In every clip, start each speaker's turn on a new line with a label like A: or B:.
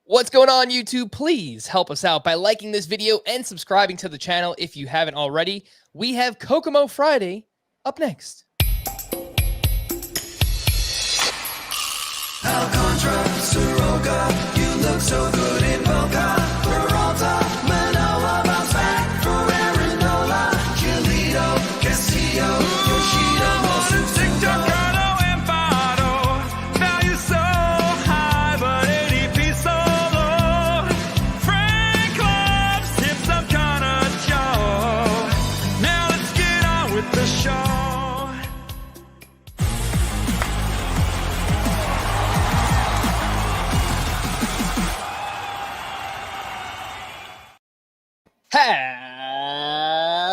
A: What's going on, YouTube? Please help us out by liking this video and subscribing to the channel if you haven't already. We have Kokomo Friday up next.
B: Alcantara, Soroka, you look so good in Boca. Peralta, Manoa, bounce back for Aarondola. Giolito, Castillo, Yoshida, Mosu,
C: Staccato and Fado, value so high, but ADP so low. Frank Club's tips up kinda Joe. Now let's get on with the show.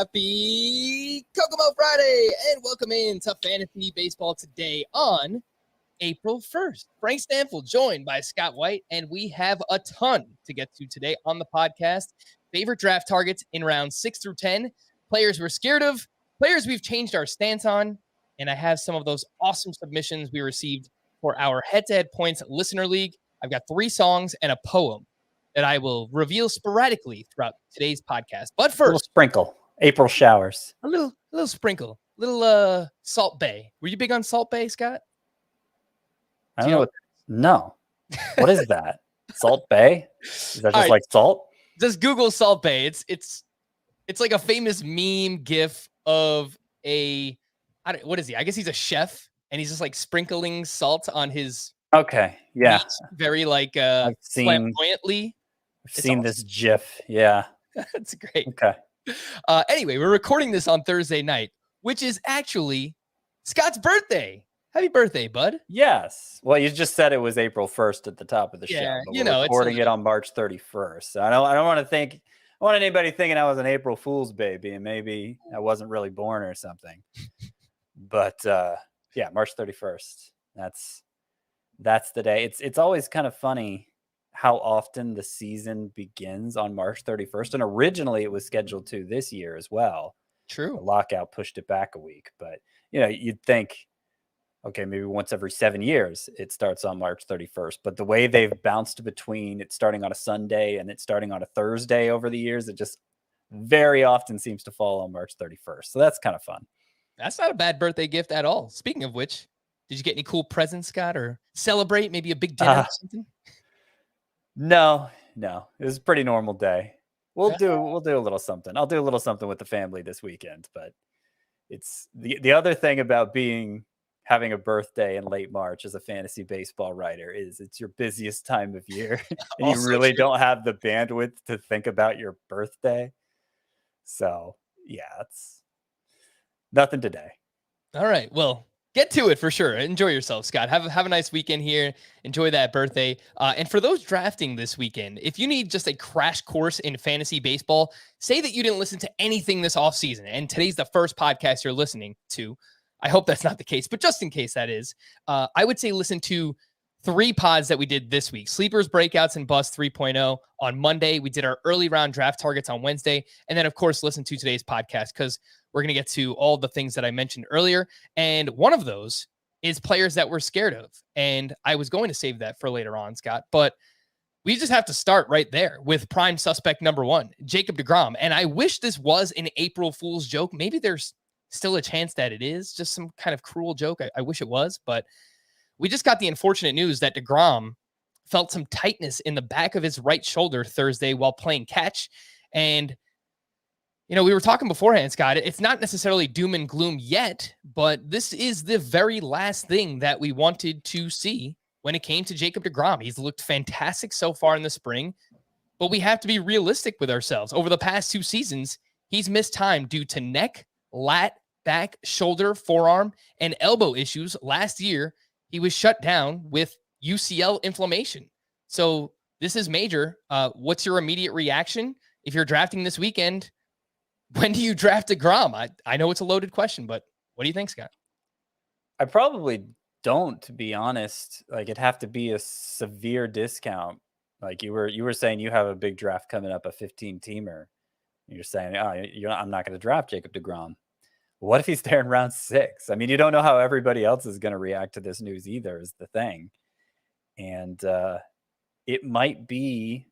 A: Happy Kokomo Friday and welcome in to Fantasy Baseball today on April 1st. Frank Stampfl joined by Scott White, and we have a ton to get to today on the podcast. Favorite draft targets in rounds 6 through 10, players we're scared of, players we've changed our stance on, and I have some of those awesome submissions we received for our head-to-head points listener league. I've got 3 songs and a poem that I will reveal sporadically throughout today's podcast. But
D: A little
A: first,
D: sprinkle. April showers.
A: a little sprinkle, little Salt Bay. Were you big on Salt Bay, Scott?
D: I
A: Do
D: don't
A: you
D: know. No. What is that? Salt Bay? Is that
A: All
D: just
A: right.
D: like salt?
A: Just Google Salt Bay. It's like a famous meme gif of what is he? I guess he's a chef, and he's just like sprinkling salt on his
D: Okay. Yeah.
A: meat very like
D: I've seen
A: flamboyantly.
D: this GIF. Yeah.
A: That's great.
D: Okay.
A: Anyway, we're recording this on Thursday night, which is actually Scott's birthday. Happy birthday, bud.
D: Yes. Well, you just said it was April 1st at the top of the
A: Yeah,
D: show. But
A: you
D: we're
A: know, it's
D: recording it on March 31st. So I don't want anybody thinking I was an April Fool's baby and maybe I wasn't really born or something. But yeah, March 31st. That's the day. It's always kind of funny how often the season begins on March 31st. And originally it was scheduled to this year as well.
A: True.
D: The lockout pushed it back a week. But, you'd think, okay, maybe once every 7 years it starts on March 31st. But the way they've bounced between it starting on a Sunday and it starting on a Thursday over the years, it just very often seems to fall on March 31st. So that's kind of fun.
A: That's not a bad birthday gift at all. Speaking of which, did you get any cool presents, Scott, or celebrate maybe a big dinner or something?
D: No, it was a pretty normal day. We'll
A: Yeah.
D: do a little something. I'll do a little something with the family this weekend, but it's the other thing about having a birthday in late March as a fantasy baseball writer is it's your busiest time of year and you
A: Also
D: really
A: true.
D: don't have the bandwidth to think about your birthday. So, yeah, it's nothing today.
A: All right. Well, get to it for sure. Enjoy yourself, Scott. Have a nice weekend here. Enjoy that birthday. And for those drafting this weekend, if you need just a crash course in fantasy baseball, say that you didn't listen to anything this offseason, and today's the first podcast you're listening to. I hope that's not the case, but just in case that is, I would say listen to 3 pods that we did this week. Sleepers, Breakouts, and Bust 3.0 on Monday. We did our early round draft targets on Wednesday. And then, of course, listen to today's podcast because we're going to get to all the things that I mentioned earlier. And one of those is players that we're scared of. And I was going to save that for later on, Scott, but we just have to start right there with prime suspect number 1, Jacob DeGrom. And I wish this was an April Fool's joke. Maybe there's still a chance that it is just some kind of cruel joke. I wish it was, but we just got the unfortunate news that DeGrom felt some tightness in the back of his right shoulder Thursday while playing catch. And, we were talking beforehand, Scott, it's not necessarily doom and gloom yet, but this is the very last thing that we wanted to see when it came to Jacob DeGrom. He's looked fantastic so far in the spring, but we have to be realistic with ourselves. Over the past 2 seasons, he's missed time due to neck, lat, back, shoulder, forearm, and elbow issues. Last year, he was shut down with UCL inflammation. So this is major. What's your immediate reaction? If you're drafting this weekend, when do you draft DeGrom? I know it's a loaded question, but what do you think, Scott?
D: I probably don't, to be honest. Like, it'd have to be a severe discount. Like you were saying, you have a big draft coming up, a 15-teamer. You're saying, I'm not going to draft Jacob DeGrom. What if he's there in round 6? I mean, you don't know how everybody else is going to react to this news either, is the thing. And it might be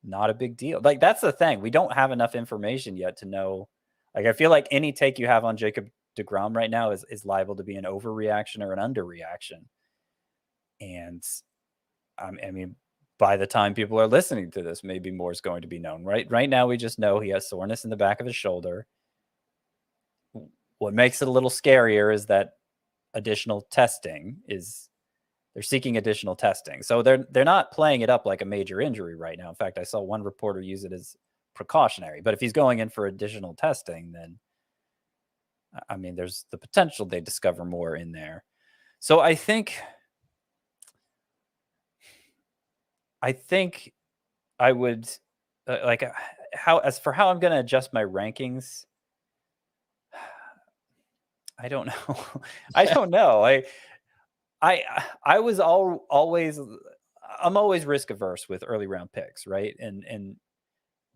D: not a big deal. Like, that's the thing. We don't have enough information yet to know. Like, I feel like any take you have on Jacob DeGrom right now is liable to be an overreaction or an underreaction. And I mean, by the time people are listening to this, maybe more is going to be known. Right now, we just know he has soreness in the back of his shoulder. What makes it a little scarier is that additional testing is they're seeking additional testing. So they're not playing it up like a major injury right now. In fact, I saw one reporter use it as precautionary. But if he's going in for additional testing, then I mean, there's the potential they discover more in there. So I think I would how I'm going to adjust my rankings. I don't know. I don't know. I was always I'm always risk averse with early round picks, right? And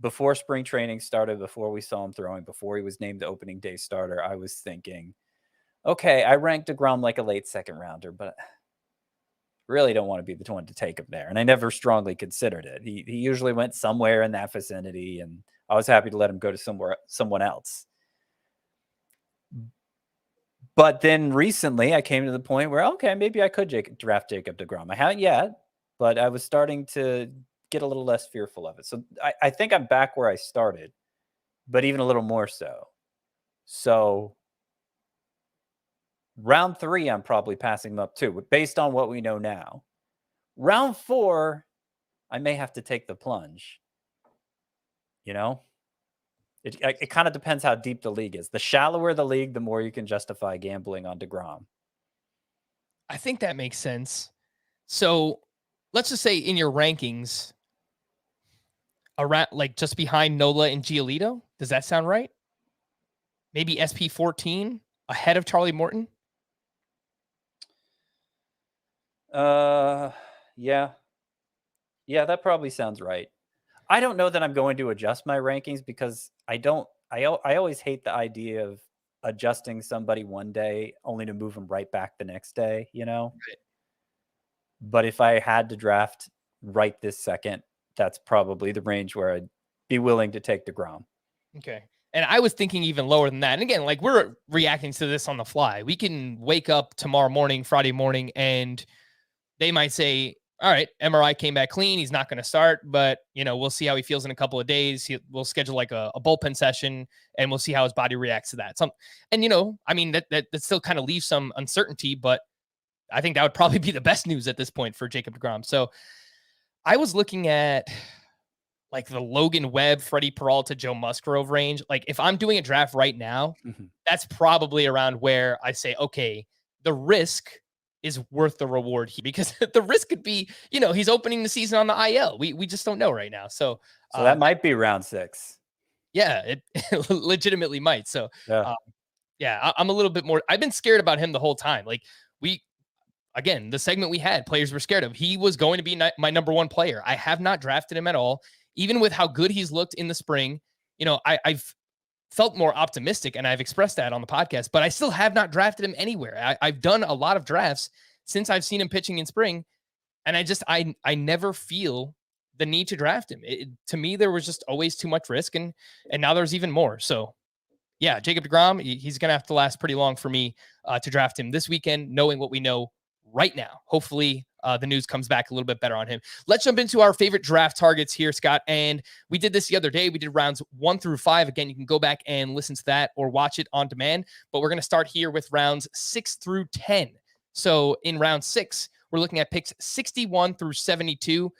D: before spring training started, before we saw him throwing, before he was named the opening day starter, I was thinking, okay, I ranked DeGrom like a late second rounder, but really don't want to be the one to take him there. And I never strongly considered it. He usually went somewhere in that vicinity, and I was happy to let him go to someone else. But then recently I came to the point where, okay, maybe I could draft Jacob DeGrom. I haven't yet, but I was starting to get a little less fearful of it. So I think I'm back where I started, but even a little more so. So round 3, I'm probably passing him up too, based on what we know now. Round 4, I may have to take the plunge. You know? It kind of depends how deep the league is. The shallower the league, the more you can justify gambling on DeGrom.
A: I think that makes sense. So let's just say in your rankings, around like just behind Nola and Giolito. Does that sound right? Maybe SP 14 ahead of Charlie Morton?
D: Yeah. Yeah, that probably sounds right. I don't know that I'm going to adjust my rankings because I always hate the idea of adjusting somebody one day only to move them right back the next day, you know?
A: Right.
D: But if I had to draft right this second, that's probably the range where I'd be willing to take DeGrom.
A: Okay. And I was thinking even lower than that. And again, like we're reacting to this on the fly. We can wake up tomorrow morning, Friday morning, and they might say, all right, MRI came back clean. He's not going to start, but we'll see how he feels in a couple of days. We'll schedule like a bullpen session and we'll see how his body reacts to that. And I mean, that still kind of leaves some uncertainty, but I think that would probably be the best news at this point for Jacob DeGrom. So I was looking at like the Logan Webb, Freddie Peralta, Joe Musgrove range. Like if I'm doing a draft right now, that's probably around where I say, okay, the risk is worth the reward here, because the risk could be, he's opening the season on the IL. We just don't know right now. So
D: that might be round 6.
A: Yeah, it legitimately might. So
D: yeah,
A: I'm a little bit more, I've been scared about him the whole time. Like again, the segment we had, players were scared of, he was going to be my number 1 player. I have not drafted him at all. Even with how good he's looked in the spring, I've felt more optimistic, and I've expressed that on the podcast, but I still have not drafted him anywhere. I've done a lot of drafts since I've seen him pitching in spring, and I never feel the need to draft him. To me, there was just always too much risk, and now there's even more. So yeah, Jacob DeGrom, he's going to have to last pretty long for me to draft him this weekend, knowing what we know right now. Hopefully the news comes back a little bit better on him. Let's jump into our favorite draft targets here, Scott. And we did this the other day. We did rounds 1 through 5. Again, you can go back and listen to that or watch it on demand. But we're going to start here with rounds 6 through 10. So in round 6, we're looking at picks 61 through 72.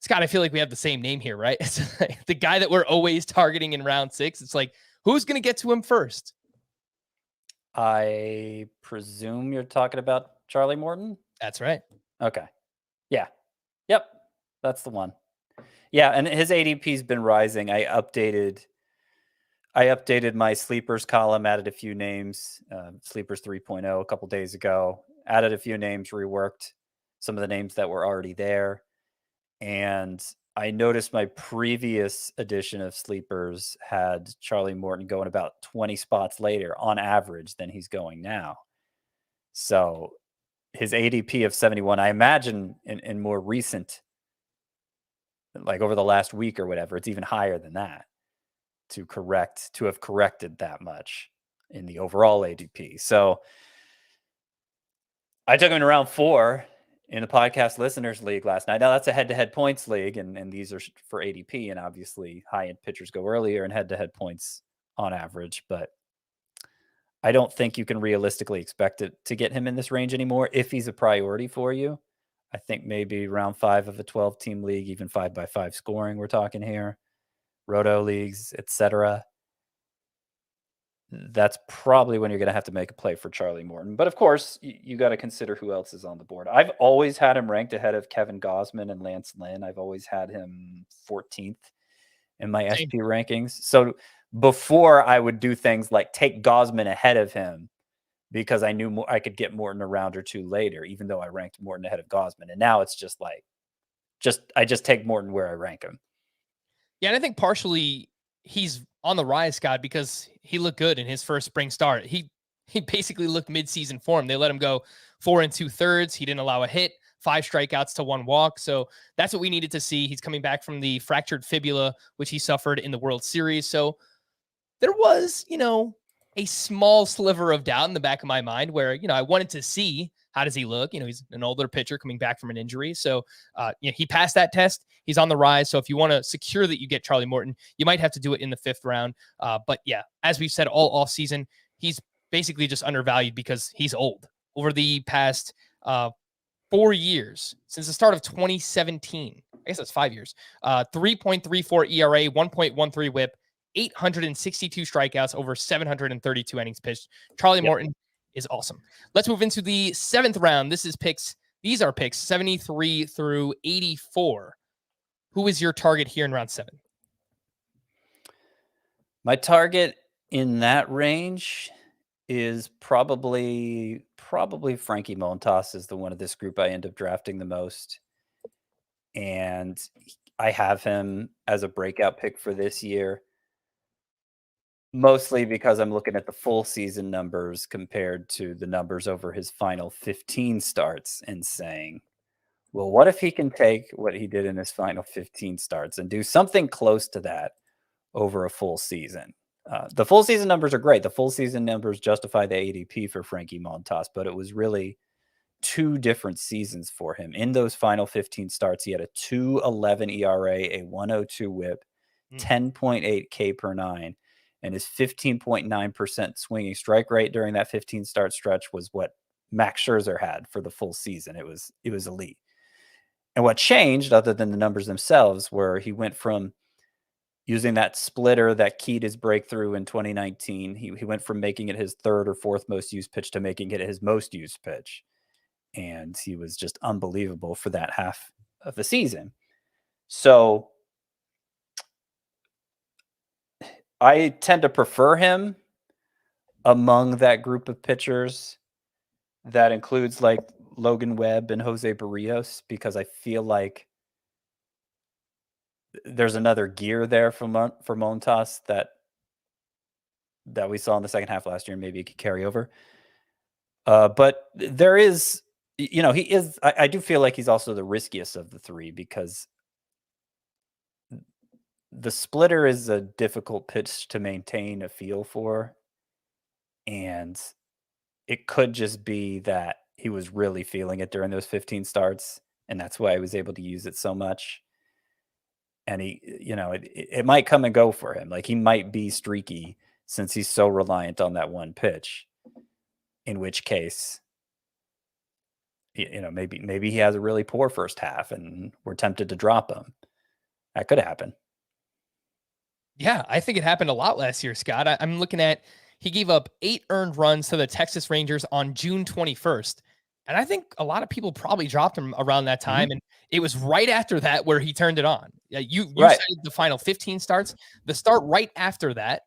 A: Scott, I feel like we have the same name here, right? It's like the guy that we're always targeting in round 6. It's like, who's going to get to him first?
D: I presume you're talking about Charlie Morton?
A: That's right.
D: Okay. Yeah. Yep. That's the one. Yeah, and his ADP's been rising. I updated my sleepers column, added a few names, sleepers 3.0 a couple days ago, added a few names, reworked some of the names that were already there. And I noticed my previous edition of sleepers had Charlie Morton going about 20 spots later on average than he's going now. So his ADP of 71, I imagine in more recent like over the last week or whatever. It's even higher than that to have corrected that much in the overall ADP. So I took him in round 4 in the podcast listeners league last night. Now that's a head-to-head points league, and these are for ADP, and obviously high-end pitchers go earlier and head-to-head points on average, but I don't think you can realistically expect it to get him in this range anymore if he's a priority for you. I think maybe round 5 of a 12-team league, even 5x5 scoring we're talking here, roto leagues, etc. That's probably when you're going to have to make a play for Charlie Morton. But of course, you got to consider who else is on the board. I've always had him ranked ahead of Kevin Gausman and Lance Lynn. I've always had him 14th in my
A: Same.
D: SP rankings. So before I would do things like take Gausman ahead of him because I knew I could get Morton a round or 2 later, even though I ranked Morton ahead of Gausman. And now it's just like, I just take Morton where I rank him.
A: Yeah, and I think partially he's on the rise, Scott, because he looked good in his first spring start. He basically looked mid-season form. They let him go 4 2/3. He didn't allow a hit, 5 strikeouts to 1 walk. So that's what we needed to see. He's coming back from the fractured fibula, which he suffered in the World Series. So there was, a small sliver of doubt in the back of my mind where, I wanted to see how does he look. He's an older pitcher coming back from an injury. So he passed that test. He's on the rise. So if you want to secure that you get Charlie Morton, you might have to do it in the 5th round. But yeah, as we've said all off season, he's basically just undervalued because he's old. Over the past 4 years, since the start of 2017, I guess that's 5 years, 3.34 ERA, 1.13 whip, 862 strikeouts, over 732 innings pitched. Charlie Morton is awesome. Let's move into the 7th round. These are picks 73 through 84. Who is your target here in round 7?
D: My target in that range is probably Frankie Montas is the one of this group I end up drafting the most. And I have him as a breakout pick for this year, mostly because I'm looking at the full season numbers compared to the numbers over his final 15 starts and saying, well, what if he can take what he did in his final 15 starts and do something close to that over a full season? The full season numbers are great. The full season numbers justify the ADP for Frankie Montas, but it was really 2 different seasons for him. In those final 15 starts, he had a 2.11 ERA, a 1.02 whip, 10.8 K per 9, and his 15.9% swinging strike rate during that 15 start stretch was what Max Scherzer had for the full season. It was elite. And what changed, other than the numbers themselves, were he went from using that splitter that keyed his breakthrough in 2019. He went from making it his 3rd or 4th most used pitch to making it his most used pitch. And he was just unbelievable for that half of the season. So I tend to prefer him among that group of pitchers that includes like Logan Webb and Jose Barrios, because I feel like there's another gear there for Montas that we saw in the second half last year, and maybe it could carry over. But there is, he is, I do feel like he's also the riskiest of the 3, because the splitter is a difficult pitch to maintain a feel for. And it could just be that he was really feeling it during those 15 starts, and that's why he was able to use it so much. And he, it might come and go for him. Like, he might be streaky since he's so reliant on that one pitch, in which case, maybe he has a really poor first half and we're tempted to drop him. That could happen.
A: Yeah, I think it happened a lot last year, Scott. I'm looking at, he gave up 8 earned runs to the Texas Rangers on June 21st. And I think a lot of people probably dropped him around that time. And it was right after that where he turned it on. You
D: Right.
A: said the final 15 starts. The start right after that,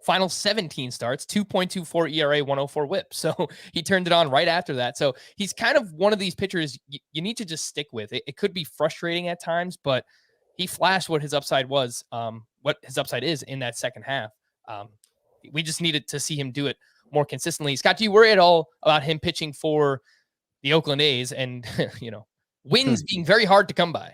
A: final 17 starts, 2.24 ERA, 104 whip. So he turned it on right after that. So he's kind of one of these pitchers you need to just stick with. It could be frustrating at times, but he flashed what his upside was, what his upside is in that second half. We just needed to see him do it more consistently. Scott, do you worry at all about him pitching for the Oakland A's and, wins being very hard to come by?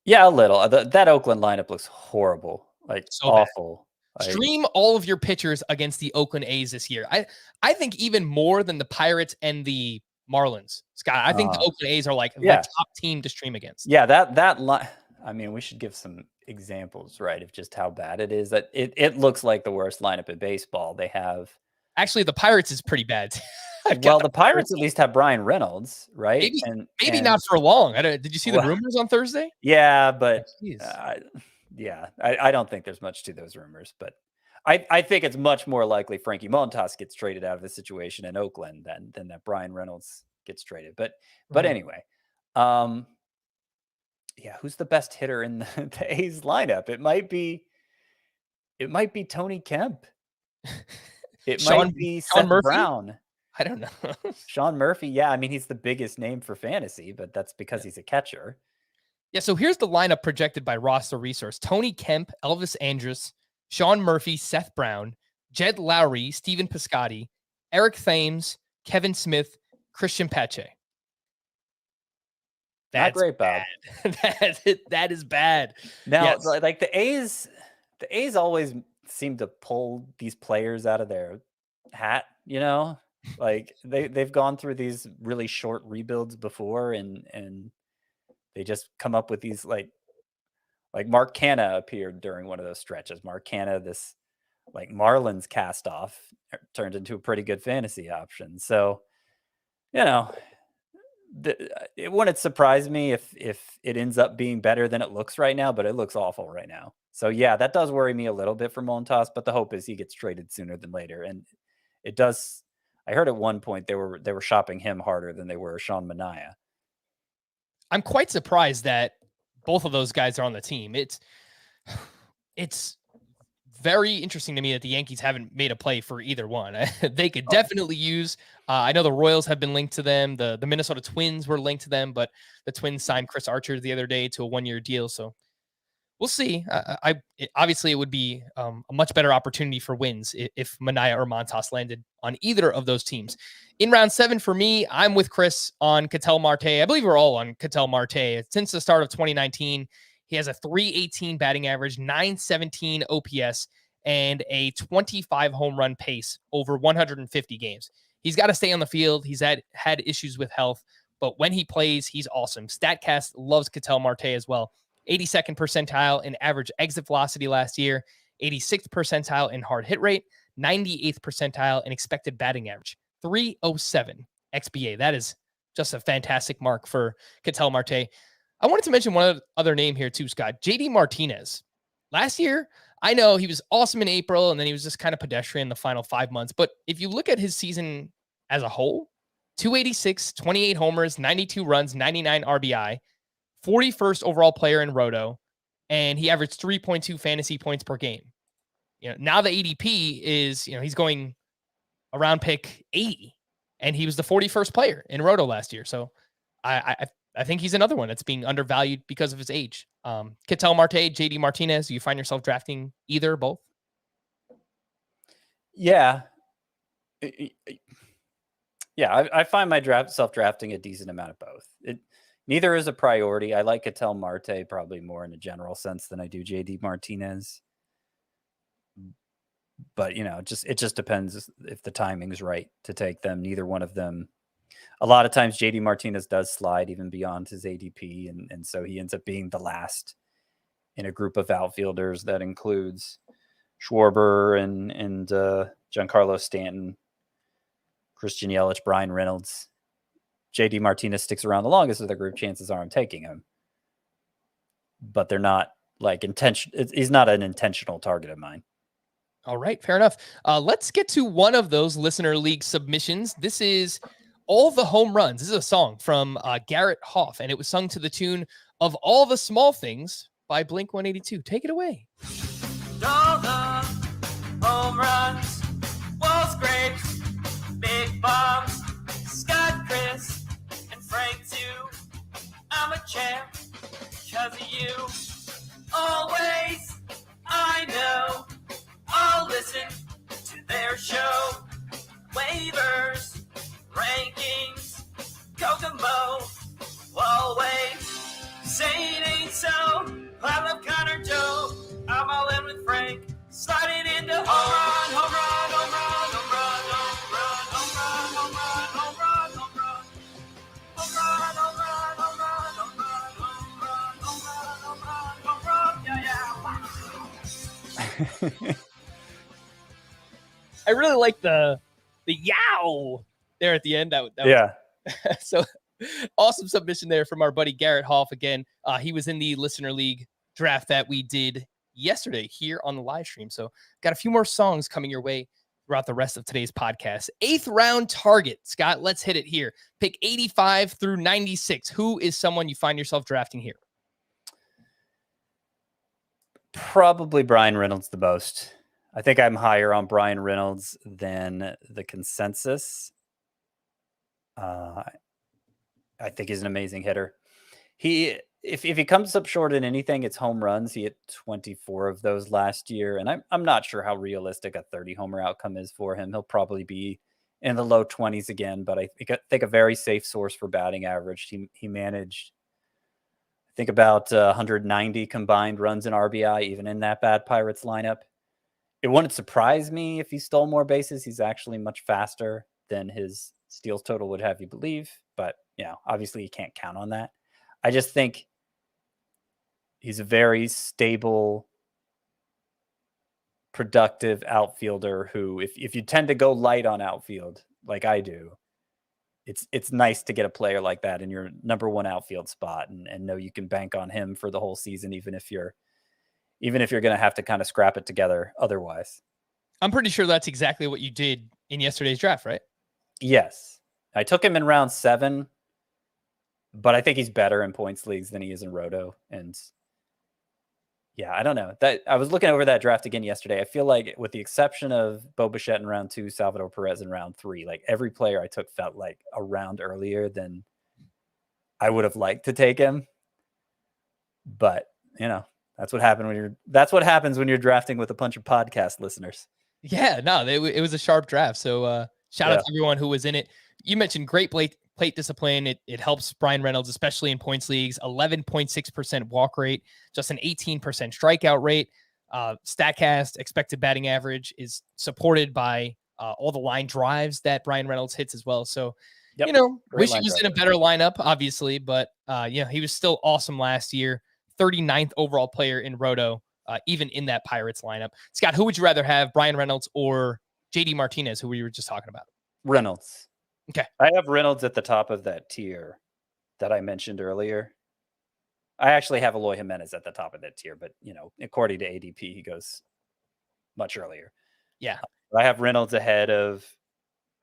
D: Yeah, a little. That Oakland lineup looks horrible, like
A: So bad.
D: awful. Like,
A: Stream all of your pitchers against the Oakland A's this year. I think even more than the Pirates and the Marlins, Scott. I think the Oakland A's are like the
D: yeah.
A: top team to stream against.
D: Yeah, that line. I mean, we should give some examples, right, of just how bad it is. That it looks like the worst lineup in baseball. They have
A: Actually, the Pirates is pretty bad.
D: well, the Pirates at least have Brian Reynolds, right?
A: Maybe not for long. Did you see the
D: Well,
A: rumors on Thursday?
D: Yeah, but
A: Jeez.
D: I don't think there's much to those rumors, but I think it's much more likely Frankie Montas gets traded out of the situation in Oakland than that Brian Reynolds gets traded. But
A: Right.
D: anyway, yeah, who's the best hitter in the A's lineup? It might be Tony Kemp. It might be Seth
A: Murphy?
D: Brown.
A: I don't know.
D: Sean Murphy. Yeah, I mean, he's the biggest name for fantasy, but that's because he's a catcher.
A: Yeah, so here's the lineup projected by Roster Resource. Tony Kemp, Elvis Andrus, Sean Murphy, Seth Brown, Jed Lowry, Steven Piscotty, Eric Thames, Kevin Smith, Christian Pache.
D: Not great, Bob.
A: That is bad.
D: Now,
A: Yes.
D: like the A's always seem to pull these players out of their hat, you know? Like they've gone through these really short rebuilds before and they just come up with these like Mark Canha appeared during one of those stretches. Mark Canha, this like Marlins cast off, turned into a pretty good fantasy option. So, you know, it wouldn't surprise me if it ends up being better than it looks right now, but it looks awful right now. So yeah, that does worry me a little bit for Montas, but the hope is he gets traded sooner than later. And it does. I heard at one point they were shopping him harder than they were Sean Manaea.
A: I'm quite surprised that both of those guys are on the team. It's very interesting to me that the Yankees haven't made a play for either one. They could definitely use. I know the Royals have been linked to them. The Minnesota Twins were linked to them, but the Twins signed Chris Archer the other day to a 1-year deal. So we'll see. Obviously, it would be a much better opportunity for wins if Manaea or Montas landed on either of those teams. In round 7 for me, I'm with Chris on Ketel Marte. I believe we're all on Ketel Marte. Since the start of 2019, he has a .318 batting average, .917 OPS, and a 25 home run pace over 150 games. He's got to stay on the field. He's had issues with health, but when he plays, he's awesome. StatCast loves Ketel Marte as well. 82nd percentile in average exit velocity last year, 86th percentile in hard hit rate, 98th percentile in expected batting average, 307 XBA. That is just a fantastic mark for Ketel Marte. I wanted to mention one other name here too, Scott. JD Martinez. Last year, I know he was awesome in April, and then he was just kind of pedestrian the final 5 months. But if you look at his season as a whole, 286, 28 homers, 92 runs, 99 RBI, 41st overall player in Roto, and he averaged 3.2 fantasy points per game. You know, now the ADP is, he's going around pick 80, and he was the 41st player in Roto last year. So I think he's another one that's being undervalued because of his age. Ketel Marte, JD Martinez, do you find yourself drafting either or both?
D: Yeah. Yeah, I find myself drafting a decent amount of both. Neither is a priority. I like Ketel Marte probably more in a general sense than I do JD Martinez. But, it just depends if the timing's right to take them. Neither one of them. A lot of times JD Martinez does slide even beyond his ADP, and so he ends up being the last in a group of outfielders that includes Schwarber and Giancarlo Stanton, Christian Yelich, Brian Reynolds. JD Martinez sticks around the longest of the group. Chances are I'm taking him, but they're not like he's not an intentional target of mine.
A: All right, fair enough. Let's get to one of those listener league submissions. This is All the Home Runs. This is a song from Garrett Hoff, and it was sung to the tune of All the Small Things by Blink-182. Take it away.
C: All the home runs, wall scrapes, big bombs, Scott, Chris, and Frank too. I'm a champ because of you. Always, I know, I'll listen to their show. Waivers, rankings, Kokomo, always say it ain't so.
B: I love Connor Joe. I'm all in with Frank. Sliding into home run, home run, home run, home run, home run, home run, home run, home run, home run, home run, home run, home run, home run, home run, home run, home run, yeah.
A: I really like the yow there at the end. That
D: Yeah.
A: was, so awesome submission there from our buddy Garrett Hoff. Again, he was in the listener league draft that we did yesterday here on the live stream. So got a few more songs coming your way throughout the rest of today's podcast. 8th round target. Scott, let's hit it here. Pick 85 through 96. Who is someone you find yourself drafting here?
D: Probably Brian Reynolds the most. I think I'm higher on Brian Reynolds than the consensus. I think he's an amazing hitter. If he comes up short in anything, it's home runs. He hit 24 of those last year, and I'm not sure how realistic a 30 homer outcome is for him. He'll probably be in the low 20s again, but I think a very safe source for batting average. He managed, I think, about 190 combined runs in RBI, even in that bad Pirates lineup. It wouldn't surprise me if he stole more bases. He's actually much faster than his steals total would have you believe, but obviously you can't count on that. I just think he's a very stable, productive outfielder who, if you tend to go light on outfield like I do, it's nice to get a player like that in your number one outfield spot and know you can bank on him for the whole season, even if you're going to have to kind of scrap it together otherwise.
A: I'm pretty sure that's exactly what you did in yesterday's draft, right?
D: Yes. I took him in round 7, but I think he's better in points leagues than he is in Roto. And yeah, I don't know. That I was looking over that draft again yesterday. I feel like, with the exception of Bo Bichette in round 2, Salvador Perez in round 3, like every player I took felt like a round earlier than I would have liked to take him. But that's what happens when you're drafting with a bunch of podcast listeners.
A: Yeah, no, it was a sharp draft. So shout out to everyone who was in it. You mentioned great plate discipline. It helps Brian Reynolds, especially in points leagues. 11.6% walk rate, just an 18% strikeout rate. StatCast expected batting average is supported by all the line drives that Brian Reynolds hits as well. So, wish he was in a better lineup, obviously, but he was still awesome last year. 39th overall player in Roto, even in that Pirates lineup. Scott, who would you rather have, Brian Reynolds or JD Martinez, who we were just talking about?
D: Reynolds.
A: Okay.
D: I have Reynolds at the top of that tier that I mentioned earlier. I actually have Eloy Jimenez at the top of that tier, but according to ADP, he goes much earlier.
A: Yeah.
D: I have Reynolds ahead of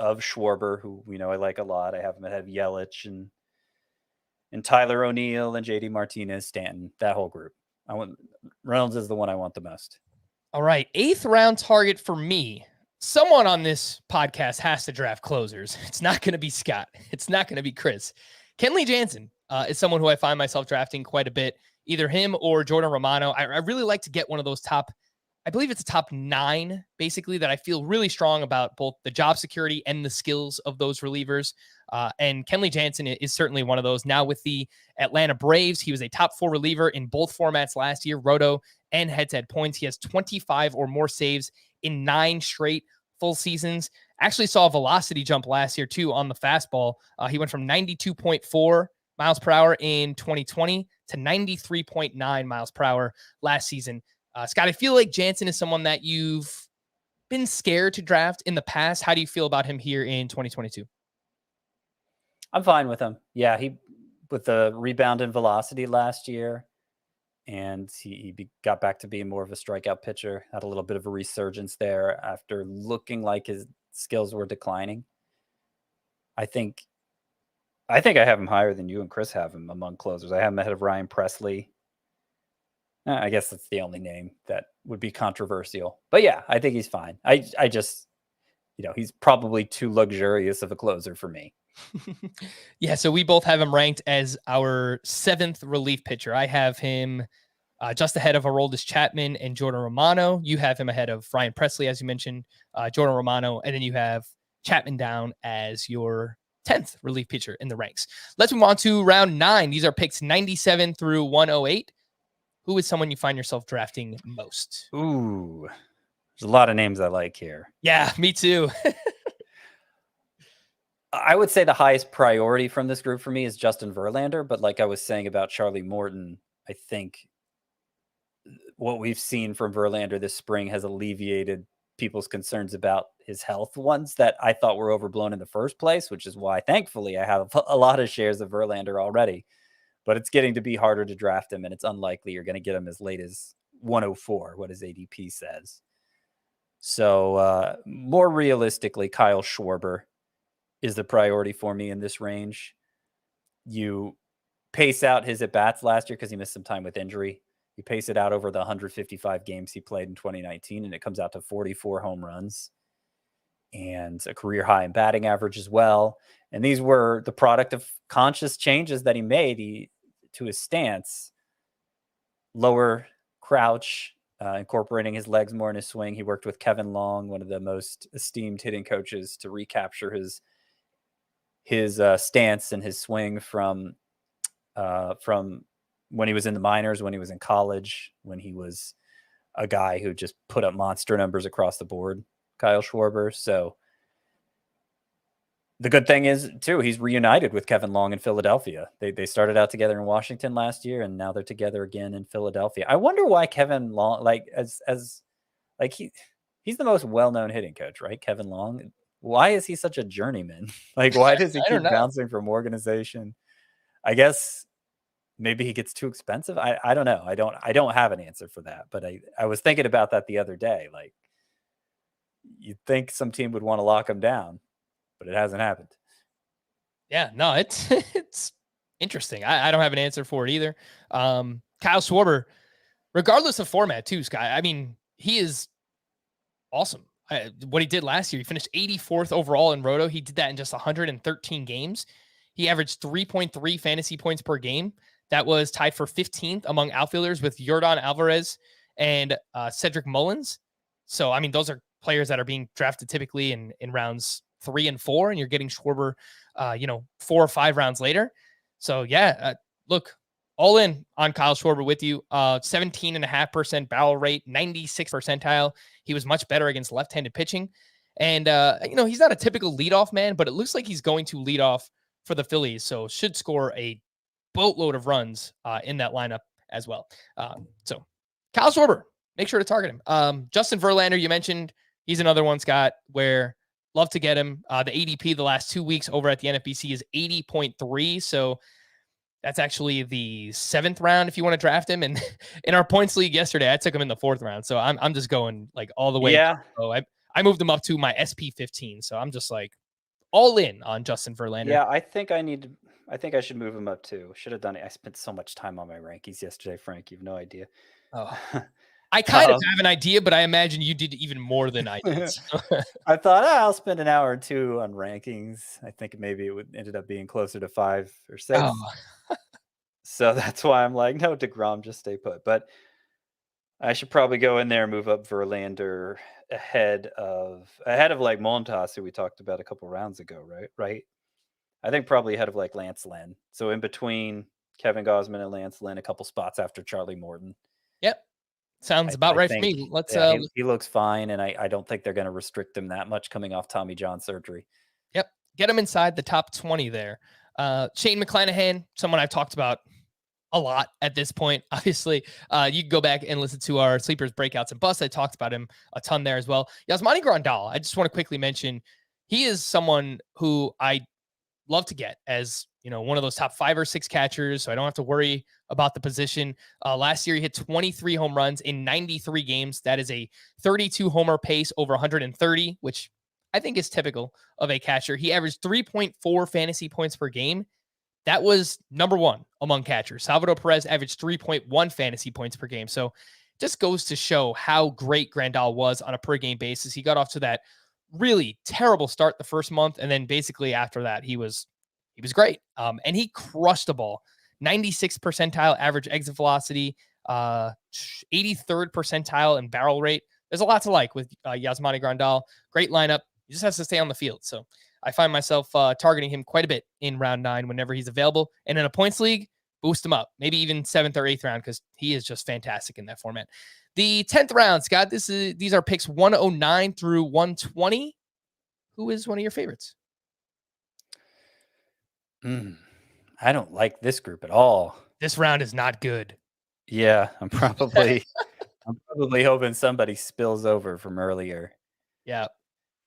D: Schwarber, who I like a lot. I have him ahead of Yelich and Tyler O'Neill and JD Martinez, Stanton, that whole group. Reynolds is the one I want the most.
A: All right. 8th round target for me. Someone on this podcast has to draft closers. It's not going to be Scott. It's not going to be Chris. Kenley Jansen is someone who I find myself drafting quite a bit, either him or Jordan Romano. I really like to get one of those I believe it's a top 9, basically, that I feel really strong about both the job security and the skills of those relievers. And Kenley Jansen is certainly one of those. Now with the Atlanta Braves, he was a top 4 reliever in both formats last year, Roto and head-to-head points. He has 25 or more saves in 9 straight full seasons. Actually saw a velocity jump last year, too, on the fastball. He went from 92.4 miles per hour in 2020 to 93.9 miles per hour last season. Scott, I feel like Jansen is someone that you've been scared to draft in the past. How do you feel about him here in 2022?
D: I'm fine with him. Yeah, he with the rebound in velocity last year, and he got back to being more of a strikeout pitcher. Had a little bit of a resurgence there after looking like his skills were declining. I think I have him higher than you and Chris have him among closers. I have him ahead of Ryan Presley. I guess that's the only name that would be controversial. But yeah, I think he's fine. I just, he's probably too luxurious of a closer for me.
A: Yeah, so we both have him ranked as our 7th relief pitcher. I have him just ahead of Aroldis Chapman and Jordan Romano. You have him ahead of Ryan Presley, as you mentioned, Jordan Romano, and then you have Chapman down as your 10th relief pitcher in the ranks. Let's move on to round 9. These are picks 97 through 108. who is someone you find yourself drafting most?
D: Ooh, there's a lot of names I like here.
A: Yeah, me too.
D: I would say the highest priority from this group for me is Justin Verlander. But like I was saying about Charlie Morton, I think what we've seen from Verlander this spring has alleviated people's concerns about his health, ones that I thought were overblown in the first place, which is why, thankfully, I have a lot of shares of Verlander already. But it's getting to be harder to draft him, and it's unlikely you're going to get him as late as 104, what his ADP says. So more realistically, Kyle Schwarber is the priority for me in this range. You pace out his at-bats last year because he missed some time with injury. You pace it out over the 155 games he played in 2019, and it comes out to 44 home runs and a career high in batting average as well. And these were the product of conscious changes that he made to his stance. Lower crouch, incorporating his legs more in his swing. He worked with Kevin Long, one of the most esteemed hitting coaches, to recapture his stance and his swing from when he was in the minors, when he was in college, when he was a guy who just put up monster numbers across the board, Kyle Schwarber. So the good thing is, too, he's reunited with Kevin Long in Philadelphia. They started out together in Washington last year, and now they're together again in Philadelphia. I wonder why Kevin Long, he's the most well-known hitting coach, right? Kevin Long. Why is he such a journeyman? Like, why does he keep bouncing from organization? I guess maybe he gets too expensive. I don't know. I don't have an answer for that. But I was thinking about that the other day. Like, you'd think some team would want to lock him down, but it hasn't happened.
A: Yeah, no, it's interesting. I don't have an answer for it either. Kyle Schwarber, regardless of format too, Scott, I mean, he is awesome. What he did last year, he finished 84th overall in Roto. He did that in just 113 games. He averaged 3.3 fantasy points per game. That was tied for 15th among outfielders with Yordan Alvarez and Cedric Mullins. So, I mean, those are players that are being drafted typically in rounds 3 and 4, and you're getting Schwarber, 4 or 5 rounds later. So, yeah, look, all in on Kyle Schwarber with you. 17.5% barrel rate, 96th percentile. He was much better against left-handed pitching. And, he's not a typical leadoff man, but it looks like he's going to lead off for the Phillies. So should score a boatload of runs in that lineup as well. So Kyle Schwarber, make sure to target him. Justin Verlander, you mentioned, he's another one, Scott, where love to get him. The ADP the last 2 weeks over at the NFBC is 80.3. So that's actually the 7th round if you want to draft him. And in our points league yesterday, I took him in the 4th round. So I'm just going like all the way.
D: Yeah.
A: So I moved him up to my SP 15. So I'm just like all in on Justin Verlander.
D: Yeah, I think I should move him up too. Should have done it. I spent so much time on my rankings yesterday, Frank. You have no idea.
A: Oh, I kind of have an idea, but I imagine you did even more than I did.
D: I thought I'll spend an hour or two on rankings. I think maybe it ended up being closer to 5 or 6.
A: Oh.
D: So that's why I'm like, no, DeGrom, just stay put. But I should probably go in there and move up Verlander ahead of like Montas, who we talked about a couple rounds ago, right? I think probably ahead of like Lance Lynn. So in between Kevin Gausman and Lance Lynn, a couple spots after Charlie Morton.
A: Yep. Sounds about right for me. Let's
D: he looks fine, and I don't think they're going to restrict him that much coming off Tommy John surgery.
A: Yep. Get him inside the top 20 there. Shane McClanahan, someone I've talked about a lot at this point. Obviously, you can go back and listen to our Sleepers, Breakouts, and Busts. I talked about him a ton there as well. Yasmani Grandal, I just want to quickly mention, he is someone who I love to get as, one of those top 5 or 6 catchers, so I don't have to worry about the position. Last year, he hit 23 home runs in 93 games. That is a 32 homer pace over 130, which I think is typical of a catcher. He averaged 3.4 fantasy points per game. That was number 1 among catchers. Salvador Perez averaged 3.1 fantasy points per game. So just goes to show how great Grandal was on a per game basis. He got off to that really terrible start the first month, and then basically after that, he was great. And he crushed the ball. 96th percentile average exit velocity, 83rd percentile in barrel rate. There's a lot to like with Yasmani Grandal. Great lineup. He just has to stay on the field. So I find myself targeting him quite a bit in round 9 whenever he's available. And in a points league, boost him up, maybe even 7th or 8th round, because he is just fantastic in that format. The 10th round, Scott, these are picks 109 through 120. Who is one of your favorites?
D: I don't like this group at all.
A: This round is not good.
D: Yeah, I'm probably hoping somebody spills over from earlier.
A: Yeah.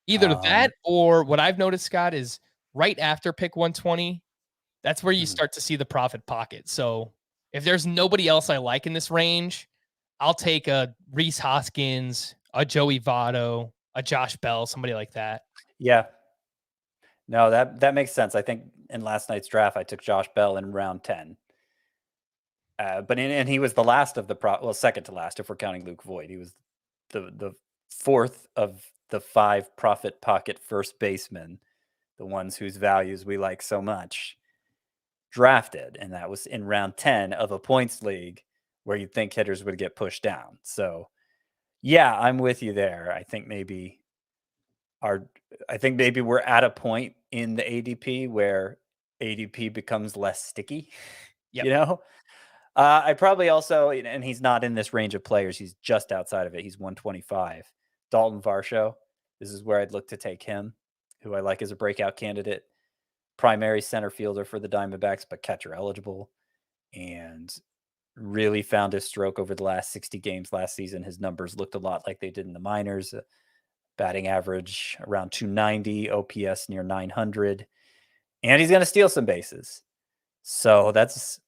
A: Either that or what I've noticed, Scott, is right after pick 120, that's where you start to see the profit pocket. So if there's nobody else I like in this range, I'll take a Reese Hoskins, a Joey Votto, a Josh Bell, somebody like that.
D: Yeah. No, that makes sense. I think in last night's draft, I took Josh Bell in round 10. And he was the last of the second to last if we're counting Luke Voigt. He was the fourth of the 5 profit pocket first basemen, the ones whose values we like so much, drafted, and that was in round 10 of a points league where you'd think hitters would get pushed down. So, yeah, I'm with you there. I think maybe we're at a point in the ADP where ADP becomes less sticky.
A: Yep.
D: You know, I probably also, and he's not in this range of players. He's just outside of it. He's 125. Dalton Varsho. This is where I'd look to take him, who I like as a breakout candidate. Primary center fielder for the Diamondbacks, but catcher eligible, and really found his stroke over the last 60 games last season. His numbers looked a lot like they did in the minors. Batting average around 290, OPS near 900, and he's going to steal some bases. So that's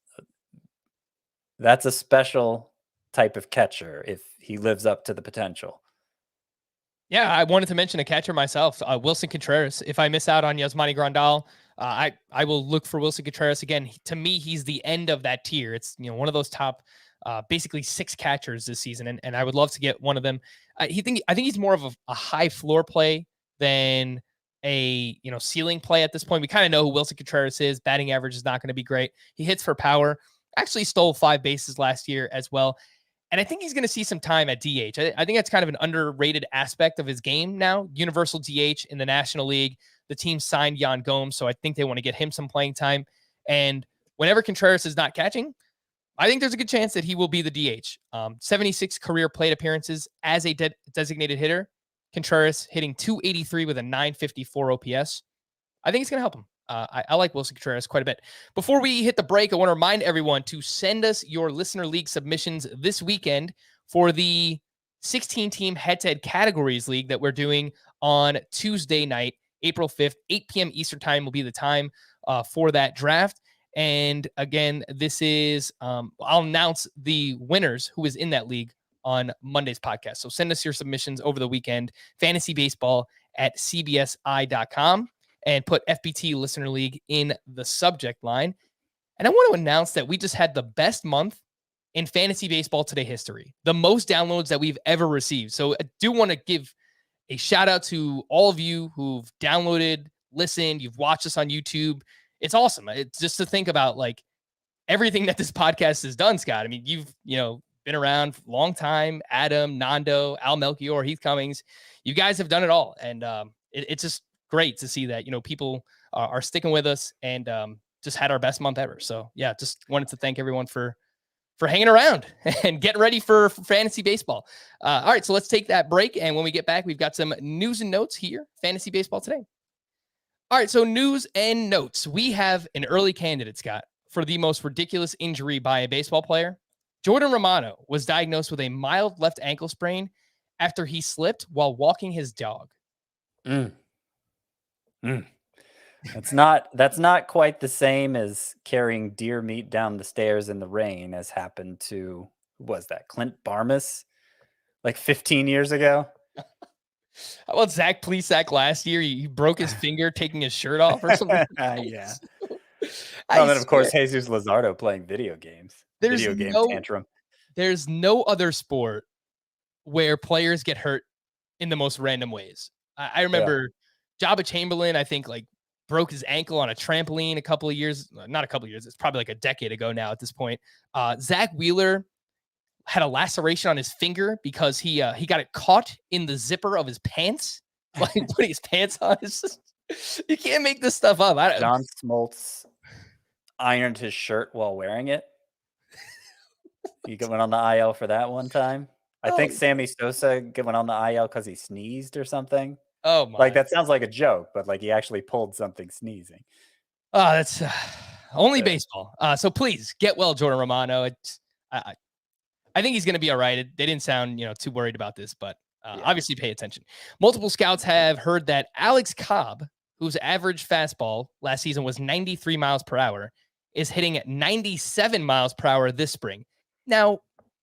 D: a special type of catcher if he lives up to the potential.
A: Yeah, I wanted to mention a catcher myself, Wilson Contreras. If I miss out on Yasmani Grandal, I will look for Wilson Contreras again. To me, he's the end of that tier. It's one of those top, basically 6 catchers this season, and I would love to get one of them. I think he's more of a high floor play than a ceiling play at this point. We kind of know who Wilson Contreras is. Batting average is not going to be great. He hits for power. Actually stole 5 bases last year as well. And I think he's going to see some time at DH. I think that's kind of an underrated aspect of his game now. Universal DH in the National League. The team signed Yan Gomes, so I think they want to get him some playing time. And whenever Contreras is not catching, I think there's a good chance that he will be the DH. 76 career plate appearances as a designated hitter. Contreras hitting 283 with a 954 OPS. I think it's going to help him. I like Wilson Contreras quite a bit. Before we hit the break, I want to remind everyone to send us your Listener League submissions this weekend for the 16-team head-to-head categories league that we're doing on Tuesday night, April 5th, 8 p.m. Eastern time will be the time for that draft. And again, this is, I'll announce the winners who is in that league on Monday's podcast. So send us your submissions over the weekend, fantasybaseball@cbsi.com. and put FBT Listener League in the subject line. And I want to announce that we just had the best month in Fantasy Baseball Today history, the most downloads that we've ever received. So I do want to give a shout out to all of you who've downloaded, listened, you've watched us on YouTube. It's awesome. It's just to think about like everything that this podcast has done, Scott. I mean, you've, been around for a long time. Adam, Nando, Al Melchior, Heath Cummings, you guys have done it all. And it's just great to see that, people are sticking with us and just had our best month ever. So yeah, just wanted to thank everyone for hanging around and getting ready for fantasy baseball. All right, so let's take that break. And when we get back, we've got some news and notes here, Fantasy Baseball Today. All right, so news and notes. We have an early candidate, Scott, for the most ridiculous injury by a baseball player. Jordan Romano was diagnosed with a mild left ankle sprain after he slipped while walking his dog.
D: That's not quite the same as carrying deer meat down the stairs in the rain, as happened to, who was that, Clint Barmas, like 15 years ago.
A: How about Zach Plesac last year? He broke his finger taking his shirt off or something.
D: Yeah. And then of course Jesus Luzardo playing video games. Tantrum.
A: There's no other sport where players get hurt in the most random ways. I remember Jabba Chamberlain, I think, like broke his ankle on a trampoline not a couple of years. It's probably like a decade ago now at this point. Zach Wheeler had a laceration on his finger because he got it caught in the zipper of his pants, like putting his pants on. You can't make this stuff up.
D: John Smoltz ironed his shirt while wearing it. He went on the IL for that one time. I think
A: Oh.
D: Sammy Sosa went on the IL because he sneezed or something.
A: Oh my.
D: Like, that sounds like a joke, but like he actually pulled something sneezing.
A: Oh, that's only
D: Uh,
A: baseball. So please get well, Jordan Romano. I think he's going to be all right. They didn't sound, too worried about this, but
D: Yeah.
A: obviously pay attention. Multiple scouts have heard that Alex Cobb, whose average fastball last season was 93 miles per hour, is hitting at 97 miles per hour this spring. Now,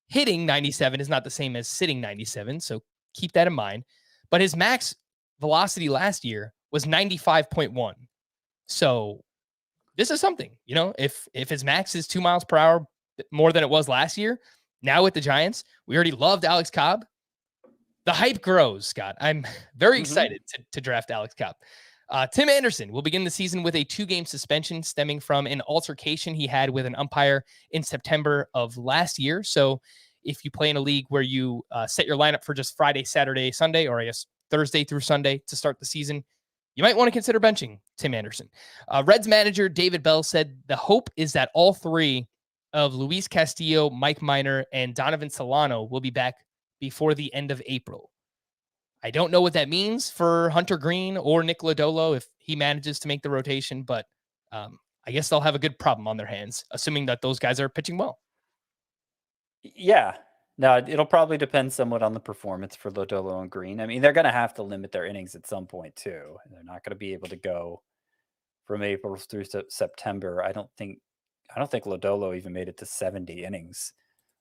A: hitting 97 is not the same as sitting 97, so keep that in mind. But his max velocity last year was 95.1. So this is something, if his max is 2 miles per hour more than it was last year, now with the Giants, we already loved Alex Cobb. The hype grows, Scott. I'm very excited to draft Alex Cobb. Tim Anderson will begin the season with a 2-game suspension stemming from an altercation he had with an umpire in September of last year. So if you play in a league where you set your lineup for just Friday, Saturday, Sunday, or I guess Thursday through Sunday to start the season, you might want to consider benching Tim Anderson. Reds manager David Bell said the hope is that all three of Luis Castillo, Mike Minor, and Donovan Solano will be back before the end of April. I don't know what that means for Hunter Green or Nick Lodolo if he manages to make the rotation, but I guess they'll have a good problem on their hands, assuming that those guys are pitching well.
D: Yeah. No, it'll probably depend somewhat on the performance for Lodolo and Green. I mean, they're going to have to limit their innings at some point too. They're not going to be able to go from April through September. I don't think Lodolo even made it to 70 innings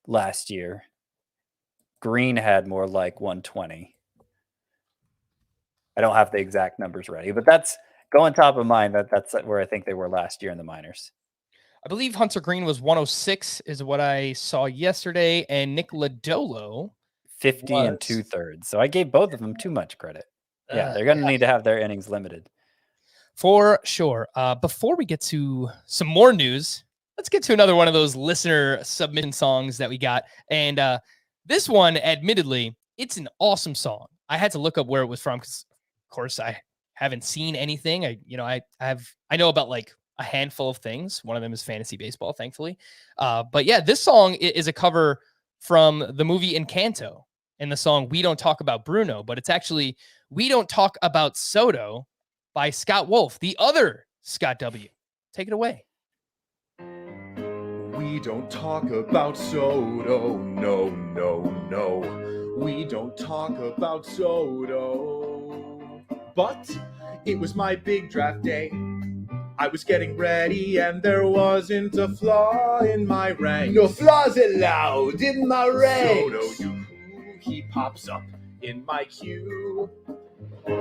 D: last year. Green had more like 120. I don't have the exact numbers ready, but that's going top of mind. That's where I think they were last year in the minors.
A: I believe Hunter Green was 106 is what I saw yesterday, and Nick Lodolo
D: 50 and 2/3. So I gave both of them too much credit. Yeah, they're going to need to have their innings limited.
A: For sure. Before we get to some more news, let's get to another one of those listener submission songs that we got. And this one, admittedly, it's an awesome song. I had to look up where it was from because, of course, I haven't seen anything. I know about like a handful of things. One of them is fantasy baseball, thankfully. But yeah, this song is a cover from the movie Encanto and the song We Don't Talk About Bruno, but it's actually We Don't Talk About Soto by Scott Wolf, the other Scott W. Take it away.
E: We don't talk about Soto, no, no, no. We don't talk about Soto. But it was my big draft day. I was getting ready and there wasn't a flaw in my ranks. No flaws allowed in my ranks. Soto, he pops up in my queue.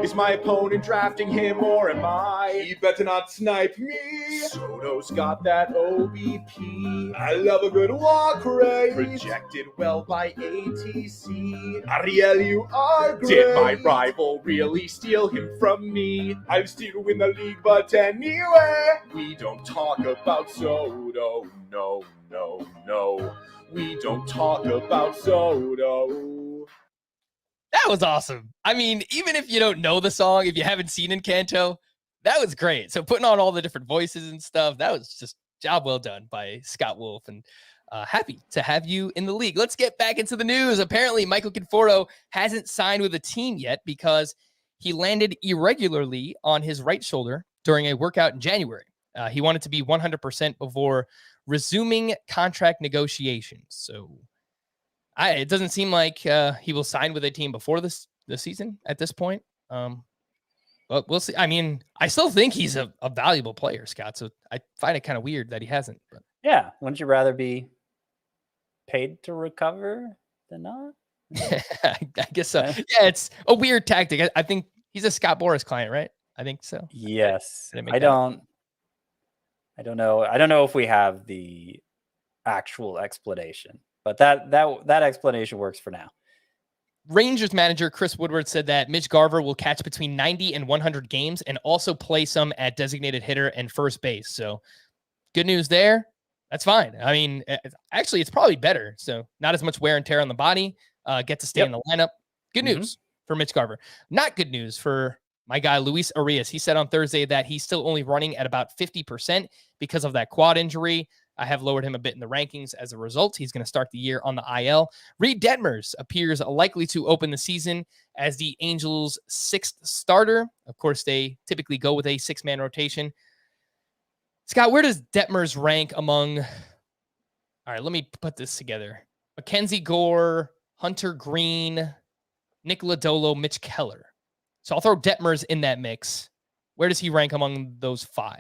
E: Is my opponent drafting him or am I? He better not snipe me. Soto's got that OBP. I love a good walk rate. Projected well by ATC. Ariel, you are great. Did my rival really steal him from me? I'm still in the league, but anyway. We don't talk about Soto. No, no, no. We don't talk about Soto.
A: That was awesome. I mean, even if you don't know the song, if you haven't seen Encanto, that was great. So putting on all the different voices and stuff, that was just job well done by Scott Wolf, and happy to have you in the league. Let's get back into the news. Apparently, Michael Conforto hasn't signed with a team yet because he landed irregularly on his right shoulder during a workout in January. He wanted to be 100% before resuming contract negotiations. So it doesn't seem like he will sign with a team before this season at this point. But we'll see. I mean, I still think he's a valuable player, Scott. So I find it kind of weird that he hasn't. But.
D: Yeah. Wouldn't you rather be paid to recover than not?
A: I guess so. Yeah, it's a weird tactic. I think he's a Scott Boras client, right? I think so.
D: Yes. I don't know. I don't know if we have the actual explanation. But that explanation works for now.
A: Rangers manager Chris Woodward said that Mitch Garver will catch between 90 and 100 games and also play some at designated hitter and first base. So good news there. That's fine. I mean, actually, it's probably better. So not as much wear and tear on the body. Get to stay in the lineup. Good news for Mitch Garver. Not good news for My guy, Luis Arias, he said on Thursday that he's still only running at about 50% because of that quad injury. I have lowered him a bit in the rankings as a result. He's going to start the year on the IL. Reed Detmers appears likely to open the season as the Angels' 6th starter. Of course, they typically go with a 6-man rotation. Scott, where does Detmers rank among... All right, let me put this together. Mackenzie Gore, Hunter Green, Nick Lodolo, Mitch Keller. So I'll throw Detmers in that mix. Where does he rank among those 5?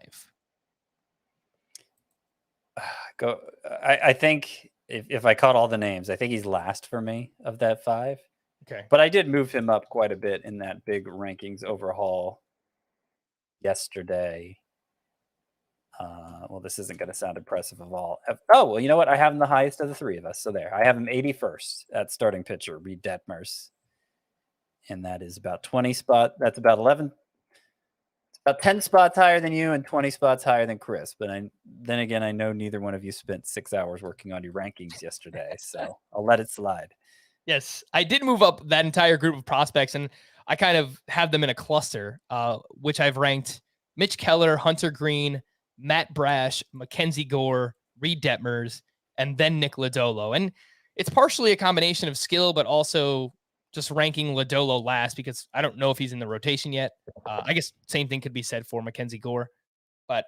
D: I think if I caught all the names, I think he's last for me of that 5.
A: Okay.
D: But I did move him up quite a bit in that big rankings overhaul yesterday. Well, this isn't going to sound impressive of all. Oh, well, you know what? I have him the highest of the 3 of us. So there, I have him 81st at starting pitcher, Reed Detmers. And that is about 20 spot. That's about 11. It's about 10 spots higher than you and 20 spots higher than Chris. But then again, I know neither one of you spent 6 hours working on your rankings yesterday. So I'll let it slide.
A: Yes, I did move up that entire group of prospects, and I kind of have them in a cluster, which I've ranked Mitch Keller, Hunter Green, Matt Brash, Mackenzie Gore, Reed Detmers, and then Nick Lodolo. And it's partially a combination of skill, but also just ranking Lodolo last because I don't know if he's in the rotation yet. I guess same thing could be said for Mackenzie Gore. But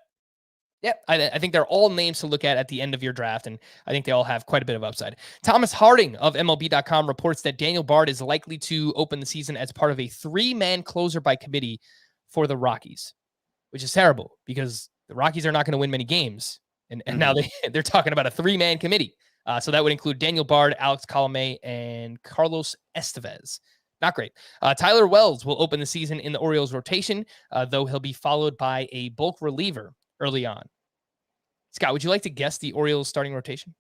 A: yeah, I think they're all names to look at the end of your draft, and I think they all have quite a bit of upside. Thomas Harding of MLB.com reports that Daniel Bard is likely to open the season as part of a 3-man closer by committee for the Rockies, which is terrible because the Rockies are not going to win many games. And now they're talking about a 3-man committee. So that would include Daniel Bard, Alex Colomé, and Carlos Estevez. Not great. Tyler Wells will open the season in the Orioles rotation, though he'll be followed by a bulk reliever early on. Scott, would you like to guess the Orioles starting rotation?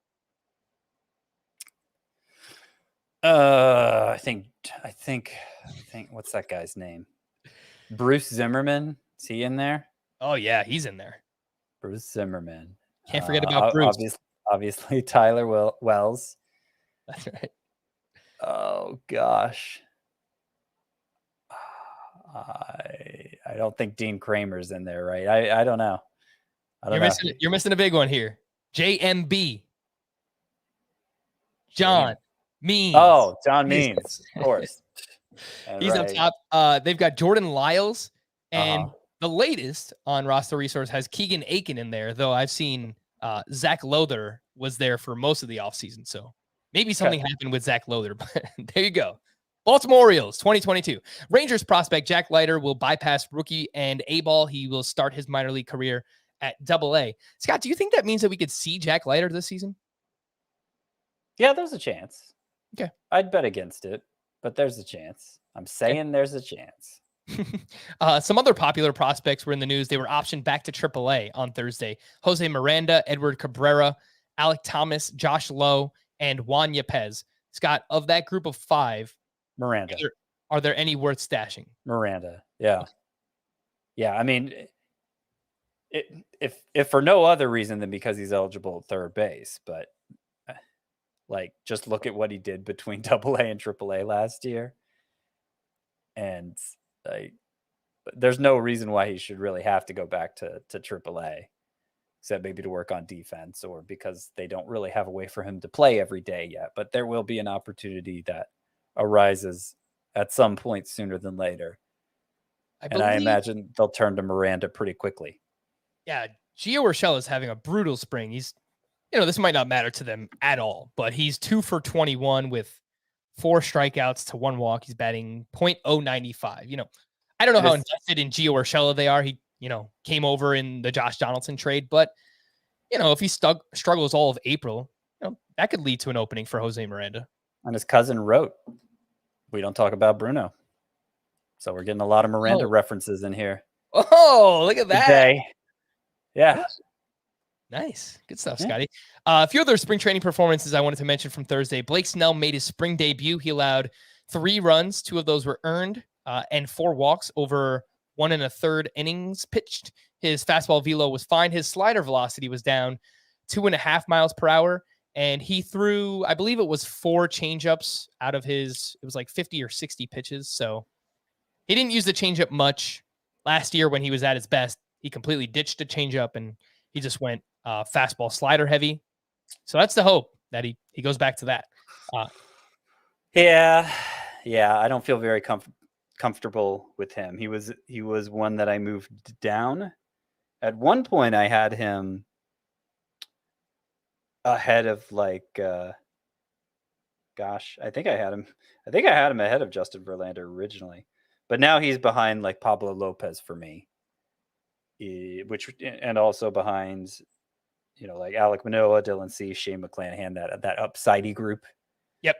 D: I think what's that guy's name? Bruce Zimmerman. Is he in there?
A: Oh yeah, he's in there.
D: Bruce Zimmerman.
A: Can't forget about Bruce.
D: Obviously Tyler Wells.
A: That's right.
D: Oh gosh. I don't think Dean Kramer's in there, right? I don't know.
A: You're missing a big one here. JMB. John Means.
D: Oh, John Means, of course.
A: He's up top. They've got Jordan Lyles, and the latest on roster resource has Keegan Aiken in there, though I've seen Zach Lowther was there for most of the offseason. So maybe something happened with Zach Lowther, but there you go. Baltimore Orioles 2022. Rangers prospect Jack Leiter will bypass rookie and A-ball. He will start his minor league career at Double-A. Scott, do you think that means that we could see Jack Leiter this season?
D: Yeah, there's a chance.
A: Okay.
D: I'd bet against it, but there's a chance. I'm saying there's a chance.
A: Some other popular prospects were in the news. They were optioned back to AAA on Thursday. Jose Miranda, Edward Cabrera, Alec Thomas, Josh Lowe, and Juan Yepez. Scott, of that group of 5,
D: Miranda.
A: Are there any worth stashing?
D: Miranda. Yeah. Yeah. I mean, if for no other reason than because he's eligible at third base, but like just look at what he did between AA and AAA last year. And there's no reason why he should really have to go back to AAA, except maybe to work on defense or because they don't really have a way for him to play every day yet. But there will be an opportunity that arises at some point sooner than later. I imagine they'll turn to Miranda pretty quickly.
A: Yeah, Gio Urshela is having a brutal spring. He's, this might not matter to them at all, but he's 2 for 21 with 4 strikeouts to 1 walk. He's batting .095. I don't know how invested in Gio Urshela they are. He, came over in the Josh Donaldson trade, but if he struggles all of April, that could lead to an opening for Jose Miranda.
D: And his cousin wrote, we don't talk about Bruno. So we're getting a lot of Miranda references in here.
A: Oh, look at that.
D: Today. Yeah.
A: Nice. Good stuff, Scotty. A few other spring training performances I wanted to mention from Thursday. Blake Snell made his spring debut. He allowed 3 runs. 2 of those were earned and 4 walks over 1 1/3 innings pitched. His fastball velo was fine. His slider velocity was down 2.5 miles per hour. And he threw, I believe it was 4 changeups out of it was like 50 or 60 pitches. So He didn't use the changeup much last year when he was at his best. He completely ditched the changeup and he just went fastball slider heavy. So that's the hope that he goes back to that.
D: Yeah. I don't feel very comfortable with him. He was one that I moved down. At one point, I had him ahead of I think I had him ahead of Justin Verlander originally, but now he's behind like Pablo Lopez for me, and also behind, like Alek Manoah, Dylan Cease, Shane McClanahan, that upsidey group.
A: Yep.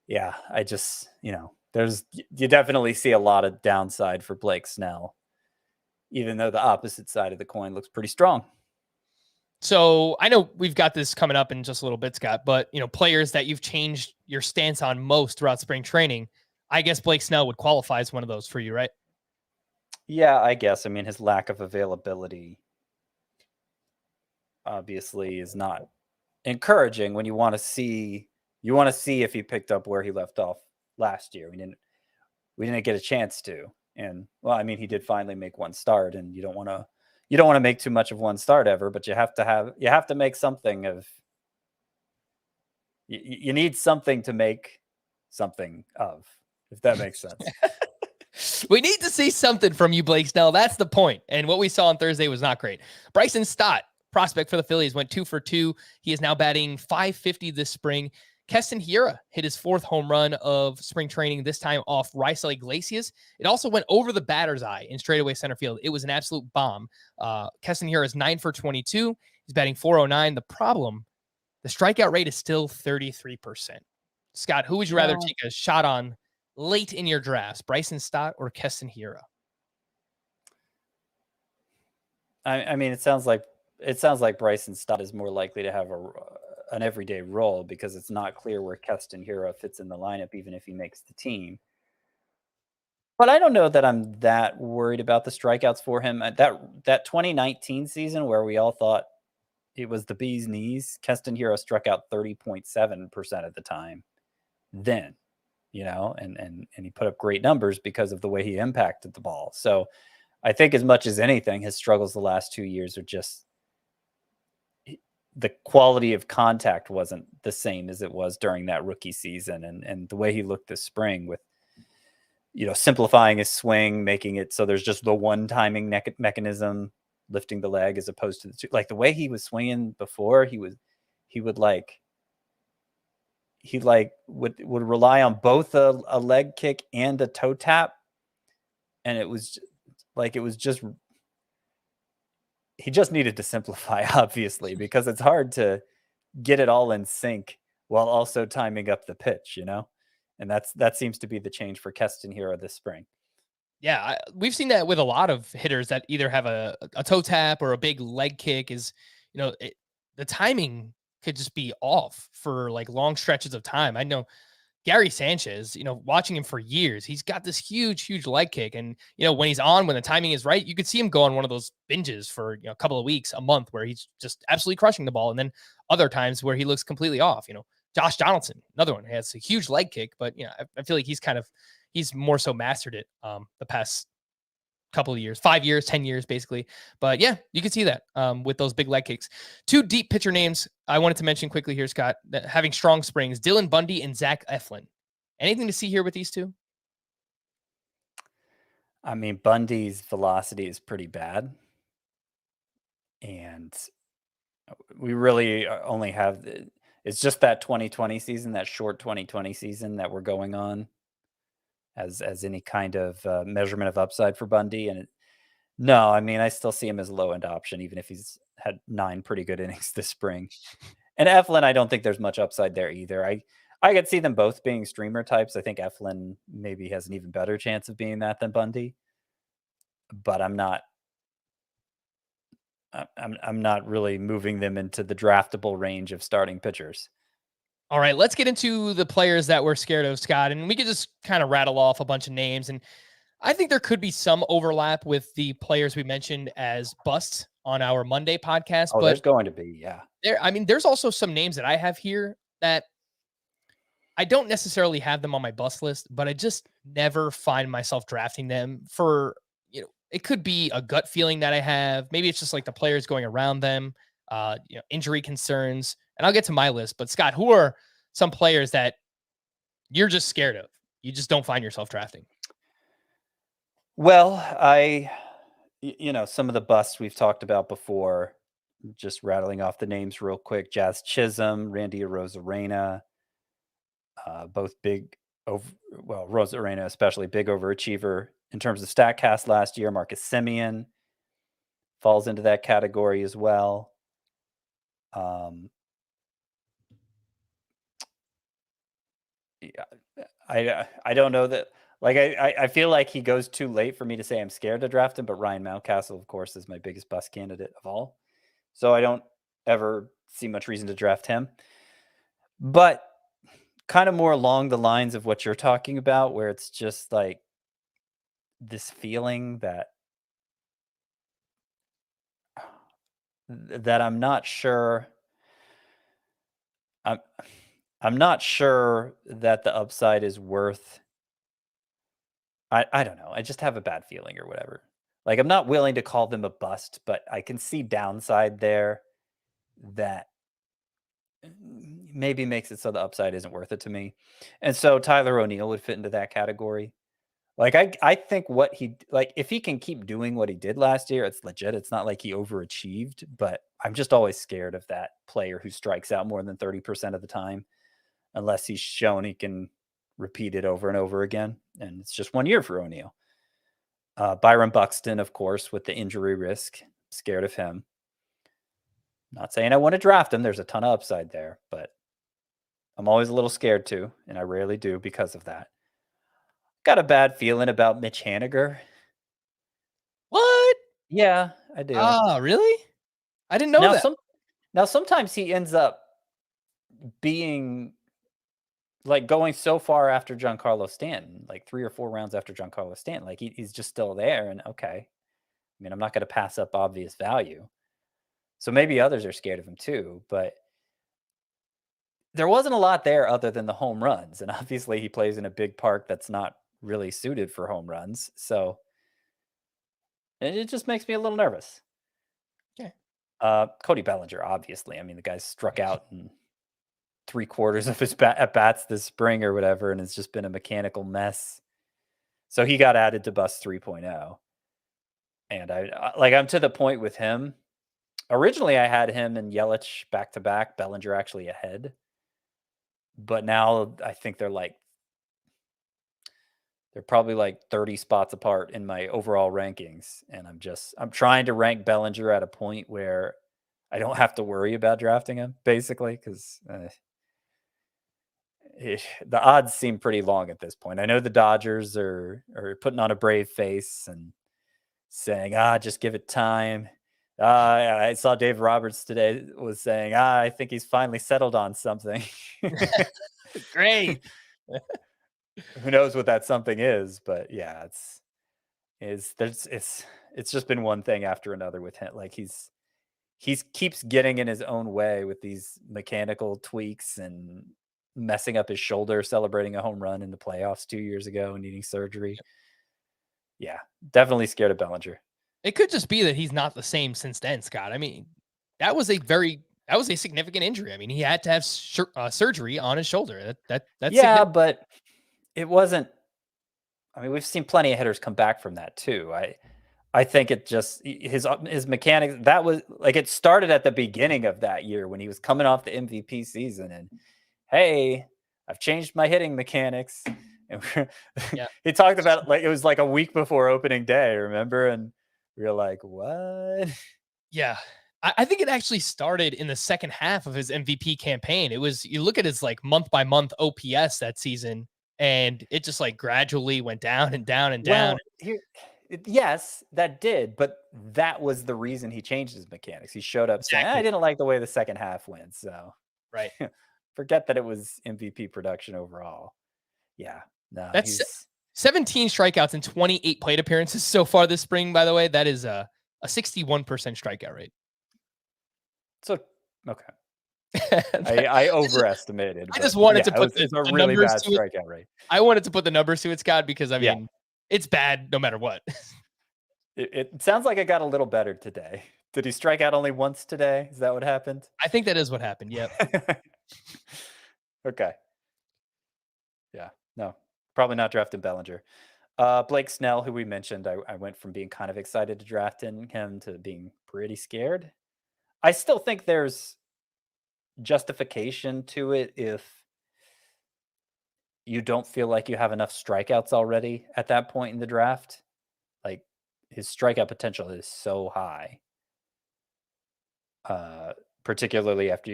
D: Yeah, I just, you definitely see a lot of downside for Blake Snell, even though the opposite side of the coin looks pretty strong.
A: So I know we've got this coming up in just a little bit, Scott, but players that you've changed your stance on most throughout spring training, I guess Blake Snell would qualify as one of those for you, right?
D: Yeah, I guess. I mean, his lack of availability obviously is not encouraging when you want to see if he picked up where he left off last year. We didn't get a chance to. And well, I mean, he did finally make one start, and you don't want to make too much of one start ever, but you have to make something of. You need something to make something of, if that makes sense.
A: We need to see something from you, Blake Snell. That's the point. And what we saw on Thursday was not great. Bryson Stott, prospect for the Phillies, went 2 for 2. He is now batting .550 this spring. Keston Hiura hit his 4th home run of spring training, this time off Raisel Iglesias. It also went over the batter's eye in straightaway center field. It was an absolute bomb. Keston Hiura is 9 for 22. He's batting .409. The problem, the strikeout rate is still 33%. Scott, who would you rather take a shot on late in your drafts, Bryson Stott or Keston Hiura?
D: I mean, it sounds like Bryson Stott is more likely to have an everyday role, because it's not clear where Keston Hiura fits in the lineup, even if he makes the team. But I don't know that I'm that worried about the strikeouts for him. That 2019 season where we all thought it was the bee's knees, Keston Hiura struck out 30.7% of the time then, and he put up great numbers because of the way he impacted the ball. So I think as much as anything, his struggles the last 2 years are just the quality of contact wasn't the same as it was during that rookie season. And the way he looked this spring with, simplifying his swing, making it so there's just the one timing mechanism, lifting the leg as opposed to the two. Like the way he was swinging before, he would rely on both a leg kick and a toe tap. And he just needed to simplify, obviously, because it's hard to get it all in sync while also timing up the pitch, and that seems to be the change for Keston Hiura this spring.
A: Yeah, we've seen that with a lot of hitters that either have a toe tap or a big leg kick. Is the timing could just be off for like long stretches of time. I know Gary Sanchez, watching him for years, he's got this huge leg kick. And, when he's on, when the timing is right, you could see him go on one of those binges for a couple of weeks, a month, where he's just absolutely crushing the ball. And then other times where he looks completely off. Josh Donaldson, another one, has a huge leg kick, but I feel like he's more so mastered it the past couple of years, 5 years, 10 years, basically. But yeah, you can see that with those big leg kicks. 2 deep pitcher names I wanted to mention quickly here, Scott, that having strong springs: Dylan Bundy and Zach Eflin. Anything to see here with these two?
D: I mean, Bundy's velocity is pretty bad, and we really only have it's just that 2020 season, that short 2020 season that we're going on as any kind of measurement of upside for Bundy. And no, I mean, I still see him as a low end option, even if he's had 9 pretty good innings this spring. And Eflin, I don't think there's much upside there either. I could see them both being streamer types. I think Eflin maybe has an even better chance of being that than Bundy, but I'm not really moving them into the draftable range of starting pitchers.
A: All right, let's get into the players that we're scared of, Scott, and we could just kind of rattle off a bunch of names. And I think there could be some overlap with the players we mentioned as busts on our Monday podcast.
D: Oh,
A: but
D: there's going to be, yeah.
A: There's also some names that I have here that I don't necessarily have them on my bust list, but I just never find myself drafting them for, it could be a gut feeling that I have. Maybe it's just like the players going around them, injury concerns. And I'll get to my list. But Scott, who are some players that you're just scared of? You just don't find yourself drafting.
D: Well, some of the busts we've talked about before, just rattling off the names real quick: Jazz Chisholm, Randy Arozarena, both big, Rosarena especially big overachiever in terms of StatCast last year. Marcus Semien falls into that category as well. I don't know that. Like I feel like he goes too late for me to say I'm scared to draft him, but Ryan Mountcastle, of course, is my biggest bust candidate of all. So I don't ever see much reason to draft him. But kind of more along the lines of what you're talking about, where it's just like this feeling that I'm not sure. I'm not sure that the upside is worth. I don't know. I just have a bad feeling or whatever. Like, I'm not willing to call them a bust, but I can see downside there that maybe makes it so the upside isn't worth it to me. And so Tyler O'Neill would fit into that category. Like, I think if he can keep doing what he did last year, it's legit. It's not like he overachieved, but I'm just always scared of that player who strikes out more than 30% of the time, unless he's shown he can repeat it over and over again. And it's just 1 year for O'Neill. Byron Buxton, of course, with the injury risk, scared of him. Not saying I want to draft him. There's a ton of upside there, but I'm always a little scared too, and I rarely do because of that. Got a bad feeling about Mitch Haniger.
A: What?
D: Yeah, I do.
A: Oh, really? I didn't know that.
D: Now, sometimes he ends up being like going so far after Giancarlo Stanton, like 3 or 4 rounds after Giancarlo Stanton. Like he's just still there. And okay, I mean, I'm not going to pass up obvious value. So maybe others are scared of him too, but there wasn't a lot there other than the home runs. And obviously he plays in a big park that's not really suited for home runs. So it just makes me a little nervous.
A: Okay.
D: Cody Bellinger, obviously. I mean, the guy struck out in 3/4 of his at bats this spring or whatever, and it's just been a mechanical mess. So he got added to bust 3.0. And I'm to the point with him. Originally, I had him and Yelich back to back, Bellinger actually ahead. But now I think they're probably like 30 spots apart in my overall rankings. And I'm trying to rank Bellinger at a point where I don't have to worry about drafting him, basically, because the odds seem pretty long at this point. I know the Dodgers are putting on a brave face and saying, just give it time. I saw Dave Roberts today was saying, I think he's finally settled on something.
A: Great.
D: Who knows what that something is, but yeah, it's just been one thing after another with him. Like he keeps getting in his own way with these mechanical tweaks and messing up his shoulder, celebrating a home run in the playoffs 2 years ago and needing surgery. Yeah, definitely scared of Bellinger.
A: It could just be that he's not the same since then, Scott. I mean, that was a significant injury. I mean, he had to have surgery on his shoulder. That's
D: but it wasn't. I mean, we've seen plenty of hitters come back from that too. I think it just his mechanics. That was like it started at the beginning of that year when he was coming off the MVP season, and hey, I've changed my hitting mechanics. And he talked about like it was like a week before opening day, remember? And we were like, what?
A: Yeah. I think it actually started in the second half of his MVP campaign. It was, you look at his like month by month OPS that season, and it just like gradually went down and down and down.
D: Yes, that did, but that was the reason he changed his mechanics. He showed up saying, I didn't like the way the second half went. So
A: right.
D: Forget that it was MVP production overall. Yeah. No,
A: that's 17 strikeouts and 28 plate appearances so far this spring, by the way. That is a 61% strikeout rate.
D: So, okay. I overestimated.
A: I just
D: but
A: wanted
D: yeah,
A: to put
D: it's a
A: the
D: really
A: numbers
D: bad
A: to it.
D: strikeout rate.
A: I wanted to put the numbers to it, Scott, because I
D: Yeah.
A: mean, it's bad no matter what.
D: It sounds like it got a little better today. Did he strike out only once today? Is that what happened?
A: I think that is what happened. Yep.
D: Okay. Yeah. No, probably not drafting Bellinger. Blake Snell, who we mentioned, I went from being kind of excited to drafting him to being pretty scared. I still think there's justification to it if you don't feel like you have enough strikeouts already at that point in the draft. Like his strikeout potential is so high. Particularly after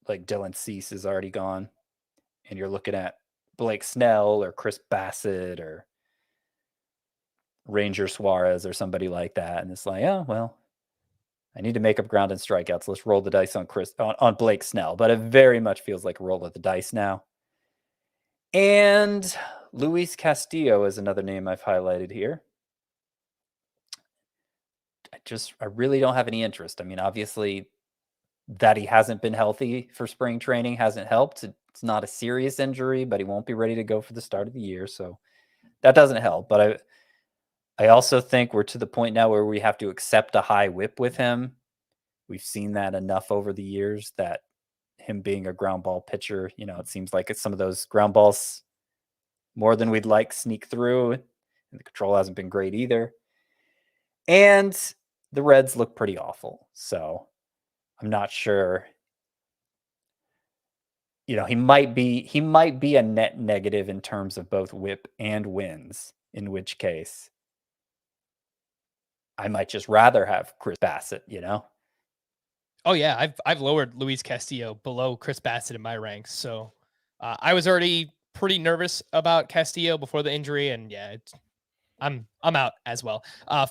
D: like Dylan Cease is already gone and you're looking at Blake Snell or Chris Bassett or Ranger Suarez or somebody like that. And it's like, oh, well, I need to make up ground in strikeouts. Let's roll the dice on Blake Snell. But it very much feels like a roll of the dice now. And Luis Castillo is another name I've highlighted here. I really don't have any interest. I mean, obviously, that he hasn't been healthy for spring training hasn't helped. It's not a serious injury, but he won't be ready to go for the start of the year. So that doesn't help. But I also think we're to the point now where we have to accept a high whip with him. We've seen that enough over the years that him being a ground ball pitcher, it seems like it's some of those ground balls more than we'd like sneak through. And the control hasn't been great either. And the Reds look pretty awful. So I'm not sure. He might be a net negative in terms of both whip and wins, in which case I might just rather have Chris Bassett,
A: Oh yeah, I've lowered Luis Castillo below Chris Bassett in my ranks. So I was already pretty nervous about Castillo before the injury, and yeah, I'm out as well. A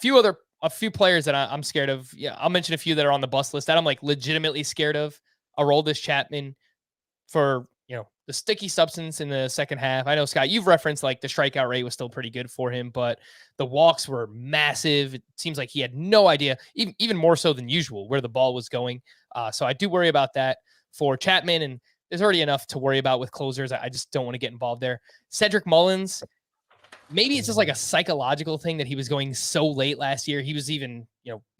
A: few players that I'm scared of. Yeah, I'll mention a few that are on the bust list that I'm like legitimately scared of. Aroldis Chapman for the sticky substance in the second half. I know, Scott, you've referenced like the strikeout rate was still pretty good for him, but the walks were massive. It seems like he had no idea, even more so than usual, where the ball was going. So I do worry about that for Chapman, and there's already enough to worry about with closers. I just don't want to get involved there. Cedric Mullins, maybe it's just like a psychological thing that he was going so late last year. He was even,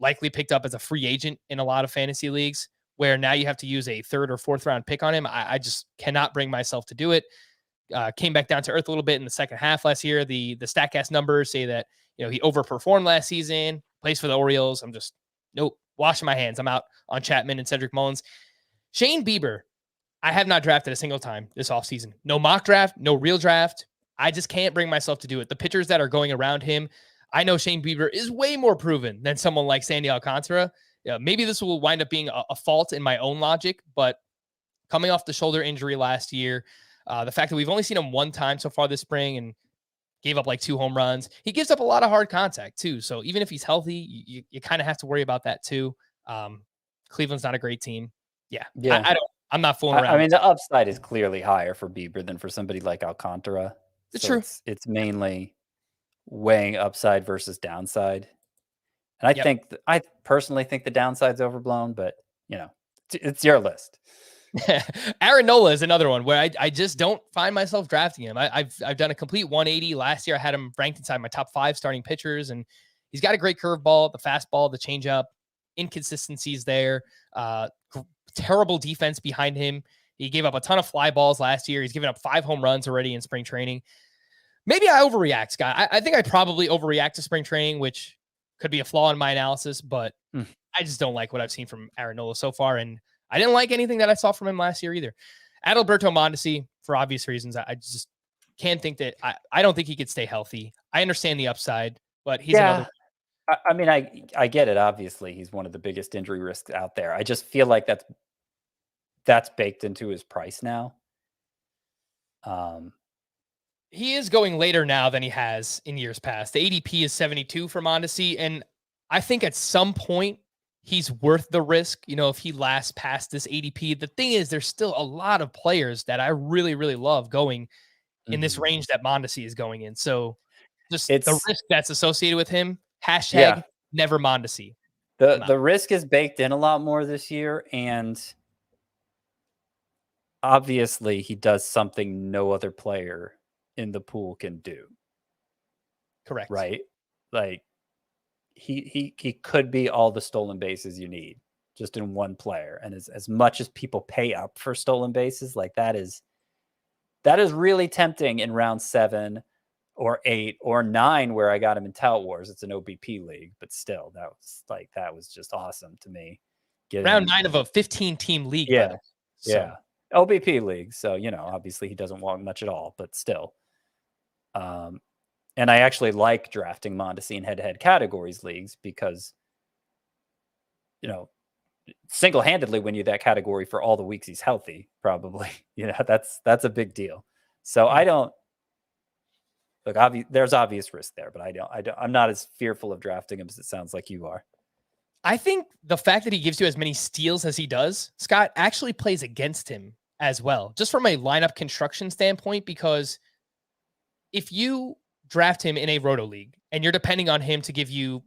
A: likely picked up as a free agent in a lot of fantasy leagues, where now you have to use a third or fourth round pick on him. I just cannot bring myself to do it. Came back down to earth a little bit in the second half last year. The StatCast numbers say that, he overperformed last season, plays for the Orioles. I'm just, nope, washing my hands. I'm out on Chapman and Cedric Mullins. Shane Bieber, I have not drafted a single time this offseason. No mock draft, no real draft. I just can't bring myself to do it. The pitchers that are going around him, I know Shane Bieber is way more proven than someone like Sandy Alcantara. Maybe this will wind up being a fault in my own logic, but coming off the shoulder injury last year, the fact that we've only seen him one time so far this spring and gave up like 2 home runs, he gives up a lot of hard contact too. So even if he's healthy, you kind of have to worry about that too. Cleveland's not a great team. Yeah. I'm not fooling around.
D: I mean, the upside is clearly higher for Bieber than for somebody like Alcantara.
A: It's
D: so
A: true.
D: It's mainly weighing upside versus downside. And I personally think the downside's overblown, but it's your list.
A: Aaron Nola is another one where I just don't find myself drafting him. I've done a complete 180 last year. I had him ranked inside my top 5 starting pitchers, and he's got a great curveball, the fastball, the changeup, inconsistencies there. Terrible defense behind him. He gave up a ton of fly balls last year. He's given up 5 home runs already in spring training. Maybe I overreact, Scott. I think I probably overreact to spring training, which could be a flaw in my analysis, but I just don't like what I've seen from Aaron Nola so far, and I didn't like anything that I saw from him last year either. Adalberto Mondesi, for obvious reasons, I just can't think that I don't think he could stay healthy. I understand the upside, but he's another.
D: I mean, I get it. Obviously, he's one of the biggest injury risks out there. I just feel like that's baked into his price now.
A: He is going later now than he has in years past. The ADP is 72 for Mondesi, and I think at some point he's worth the risk, if he lasts past this ADP. The thing is, there's still a lot of players that I really, really love going in this range that Mondesi is going in. So just the risk that's associated with him, #never Mondesi.
D: The risk is baked in a lot more this year, and obviously he does something no other player in the pool can do,
A: Correct.
D: right? Like he could be all the stolen bases you need just in one player. And as much as people pay up for stolen bases, like that is really tempting in round 7 or 8 or 9 where I got him in Tout Wars. It's an OBP league, but still that was just awesome to me.
A: Round 9 of a 15-team league, by the way.
D: Yeah. OBP league. So, obviously he doesn't want much at all, but still. And I actually like drafting Mondesi in head-to-head categories leagues because, single-handedly win you that category for all the weeks he's healthy, probably. That's a big deal. So I don't look. There's obvious risk there, but I'm not as fearful of drafting him as it sounds like you are.
A: I think the fact that he gives you as many steals as he does, Scott, actually plays against him as well, just from a lineup construction standpoint, because if you draft him in a roto league and you're depending on him to give you,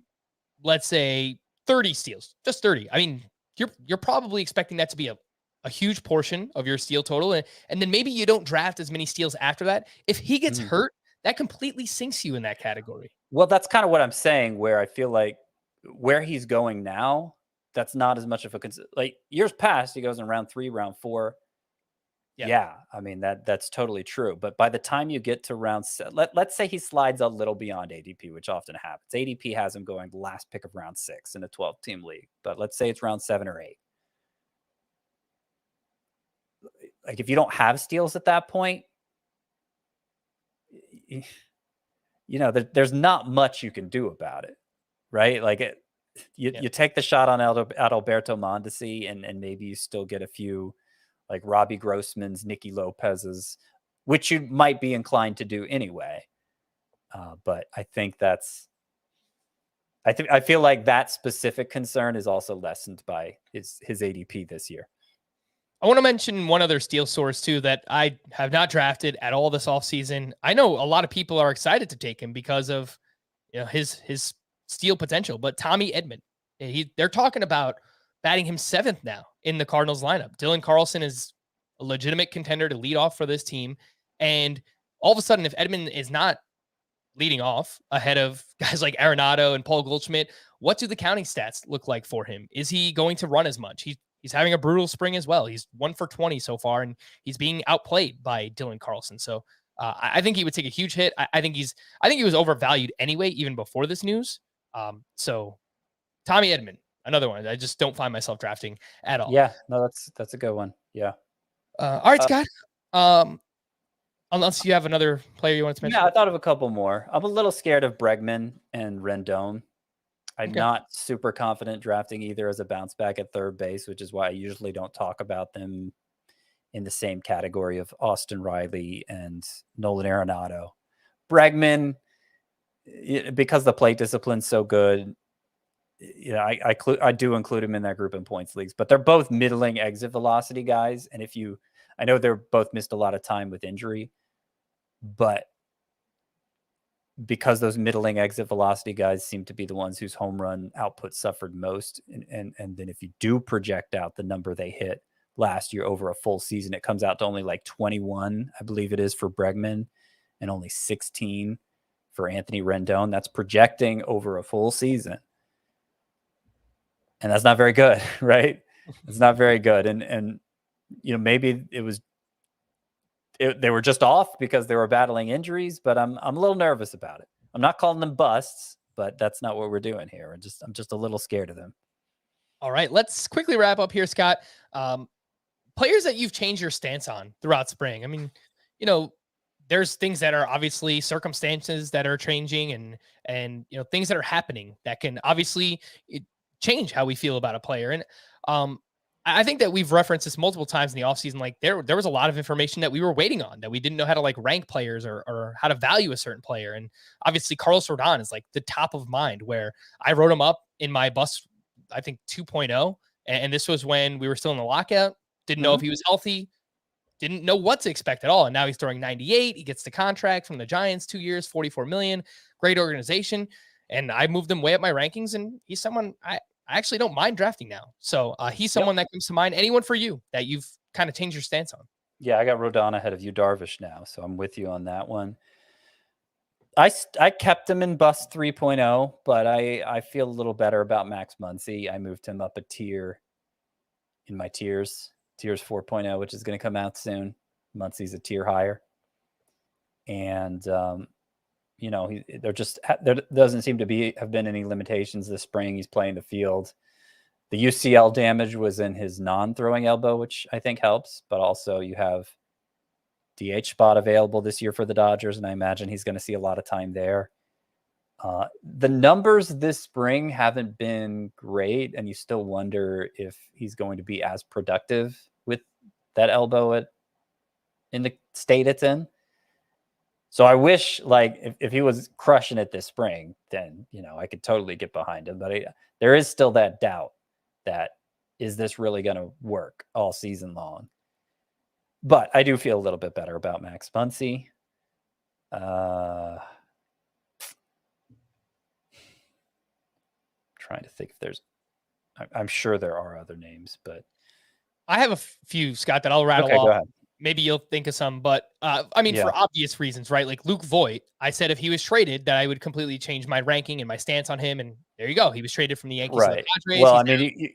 A: let's say, 30 steals, just 30. I mean, you're probably expecting that to be a huge portion of your steal total. And then maybe you don't draft as many steals after that. If he gets hurt, that completely sinks you in that category.
D: Well, that's kind of what I'm saying, where I feel like where he's going now, that's not as much of a concern. Like years past, he goes in round 3, round 4. Yeah, I mean, that's totally true. But by the time you get to round 7, let's say he slides a little beyond ADP, which often happens. ADP has him going the last pick of round 6 in a 12-team league. But let's say it's round 7 or 8. Like if you don't have steals at that point, there's not much you can do about it, right? Like you take the shot on Adalberto Mondesi, and maybe you still get a few like Robbie Grossman's, Nicky Lopez's, which you might be inclined to do anyway. But I think I feel like that specific concern is also lessened by his ADP this year.
A: I want to mention one other steal source too that I have not drafted at all this offseason. I know a lot of people are excited to take him because of his steal potential, but Tommy Edman, they're talking about batting him 7th now in the Cardinals lineup. Dylan Carlson is a legitimate contender to lead off for this team. And all of a sudden, if Edman is not leading off ahead of guys like Arenado and Paul Goldschmidt, what do the counting stats look like for him? Is he going to run as much? He's having a brutal spring as well. He's 1 for 20 so far, and he's being outplayed by Dylan Carlson. So I think he would take a huge hit. I think he was overvalued anyway, even before this news. So Tommy Edman, another one I just don't find myself drafting at all.
D: Yeah, no, that's a good one. Yeah.
A: All right, Scott. Unless you have another player you want to mention.
D: Yeah, I thought of a couple more. I'm a little scared of Bregman and Rendon. I'm not super confident drafting either as a bounce back at third base, which is why I usually don't talk about them in the same category of Austin Riley and Nolan Arenado. Bregman, because the plate discipline's so good, I do include him in that group in points leagues, but they're both middling exit velocity guys. And I know they're both missed a lot of time with injury, but because those middling exit velocity guys seem to be the ones whose home run output suffered most. And then if you do project out the number they hit last year over a full season, it comes out to only like 21, I believe it is, for Bregman, and only 16 for Anthony Rendon. That's projecting over a full season. And that's not very good, right? It's not very good. And maybe they were just off because they were battling injuries, but I'm a little nervous about it. I'm not calling them busts, but that's not what we're doing here. I'm just a little scared of them.
A: All right, let's quickly wrap up here, Scott. Players that you've changed your stance on throughout spring. I mean, there's things that are obviously circumstances that are changing and things that are happening that can obviously change how we feel about a player. And I think that we've referenced this multiple times in the offseason. Like there was a lot of information that we were waiting on that we didn't know how to like rank players or how to value a certain player. And obviously Carlos Rodon is like the top of mind, where I wrote him up in my bust, I think 2.0. And this was when we were still in the lockout. Didn't know if he was healthy. Didn't know what to expect at all. And now he's throwing 98. He gets the contract from the Giants, 2 years, $44 million, great organization. And I moved him way up my rankings, and he's someone I actually don't mind drafting now. So he's someone that comes to mind. Anyone for you that you've kind of changed your stance on?
D: Yeah, I got Rodon ahead of you, Darvish now, so I'm with you on that one. I kept him in bust 3.0, but I feel a little better about Max Muncy. I moved him up a tier in my tiers 4.0, which is going to come out soon. Muncy's a tier higher, and there doesn't seem to have been any limitations this spring. He's playing the field. The UCL damage was in his non-throwing elbow, which I think helps, but also you have DH spot available this year for the Dodgers, and I imagine he's going to see a lot of time there. The numbers this spring haven't been great, and you still wonder if he's going to be as productive with that elbow in the state it's in. So I wish, like, if he was crushing it this spring, then, I could totally get behind him. But there is still that doubt that, is this really going to work all season long? But I do feel a little bit better about Max Muncy. Trying to think if there's, I'm sure there are other names, but
A: I have a few, Scott, that I'll rattle
D: okay,
A: off.
D: go ahead.
A: Maybe you'll think of some, but for obvious reasons, right? Like Luke Voigt, I said if he was traded, that I would completely change my ranking and my stance on him. And there you go. He was traded from the Yankees to the Padres.
D: Well, I mean,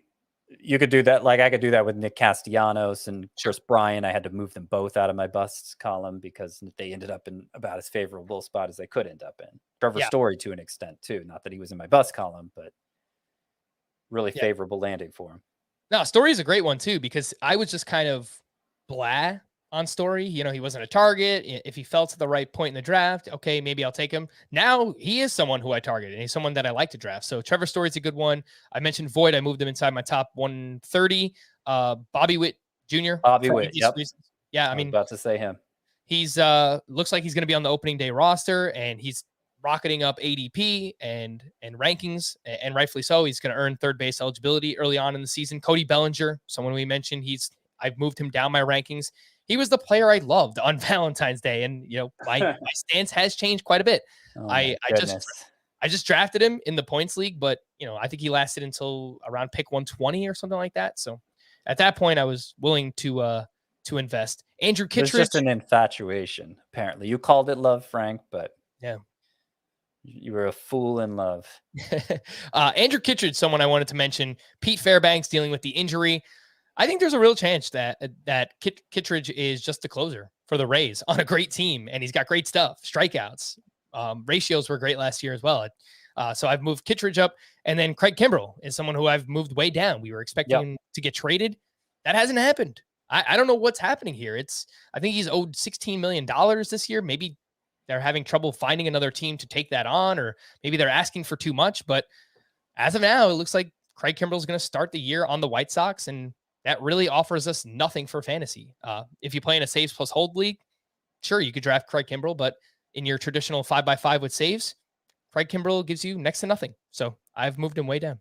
D: you could do that. Like I could do that with Nick Castellanos and Chris Bryant. I had to move them both out of my busts column because they ended up in about as favorable spot as they could end up in. Trevor Story to an extent too. Not that he was in my bust column, but really favorable landing for him.
A: No, Story is a great one too, because I was just kind of blah on Story. He wasn't a target. If he fell to the right point in the draft, okay, maybe I'll take him. Now he is someone who I target, and he's someone that I like to draft. So Trevor Story's a good one. I mentioned Voigt. I moved him inside my top 130. Bobby Witt Jr.
D: Bobby Witt, yep.
A: Yeah,
D: I was about to say him.
A: He's looks like he's going to be on the opening day roster, and he's rocketing up ADP and rankings, and rightfully so. He's going to earn third base eligibility early on in the season. Cody Bellinger, someone we mentioned, I've moved him down my rankings. He was the player I loved on Valentine's Day, and my stance has changed quite a bit.
D: Oh,
A: I just drafted him in the points league, but I think he lasted until around pick 120 or something like that. So at that point, I was willing to invest. Andrew Kittredge,
D: it's just an infatuation. Apparently, you called it love, Frank, but
A: yeah,
D: you were a fool in love.
A: Andrew Kittredge, someone I wanted to mention. Pete Fairbanks dealing with the injury. I think there's a real chance that Kittredge is just the closer for the Rays on a great team, and he's got great stuff. Strikeouts, ratios were great last year as well. So I've moved Kittredge up, and then Craig Kimbrell is someone who I've moved way down. We were expecting him to get traded. That hasn't happened. I don't know what's happening here. I think he's owed $16 million this year. Maybe they're having trouble finding another team to take that on, or maybe they're asking for too much. But as of now, it looks like Craig Kimbrell is going to start the year on the White Sox, and that really offers us nothing for fantasy. If you play in a saves plus hold league, sure, you could draft Craig Kimbrell, but in your traditional 5x5 with saves, Craig Kimbrell gives you next to nothing. So I've moved him way down.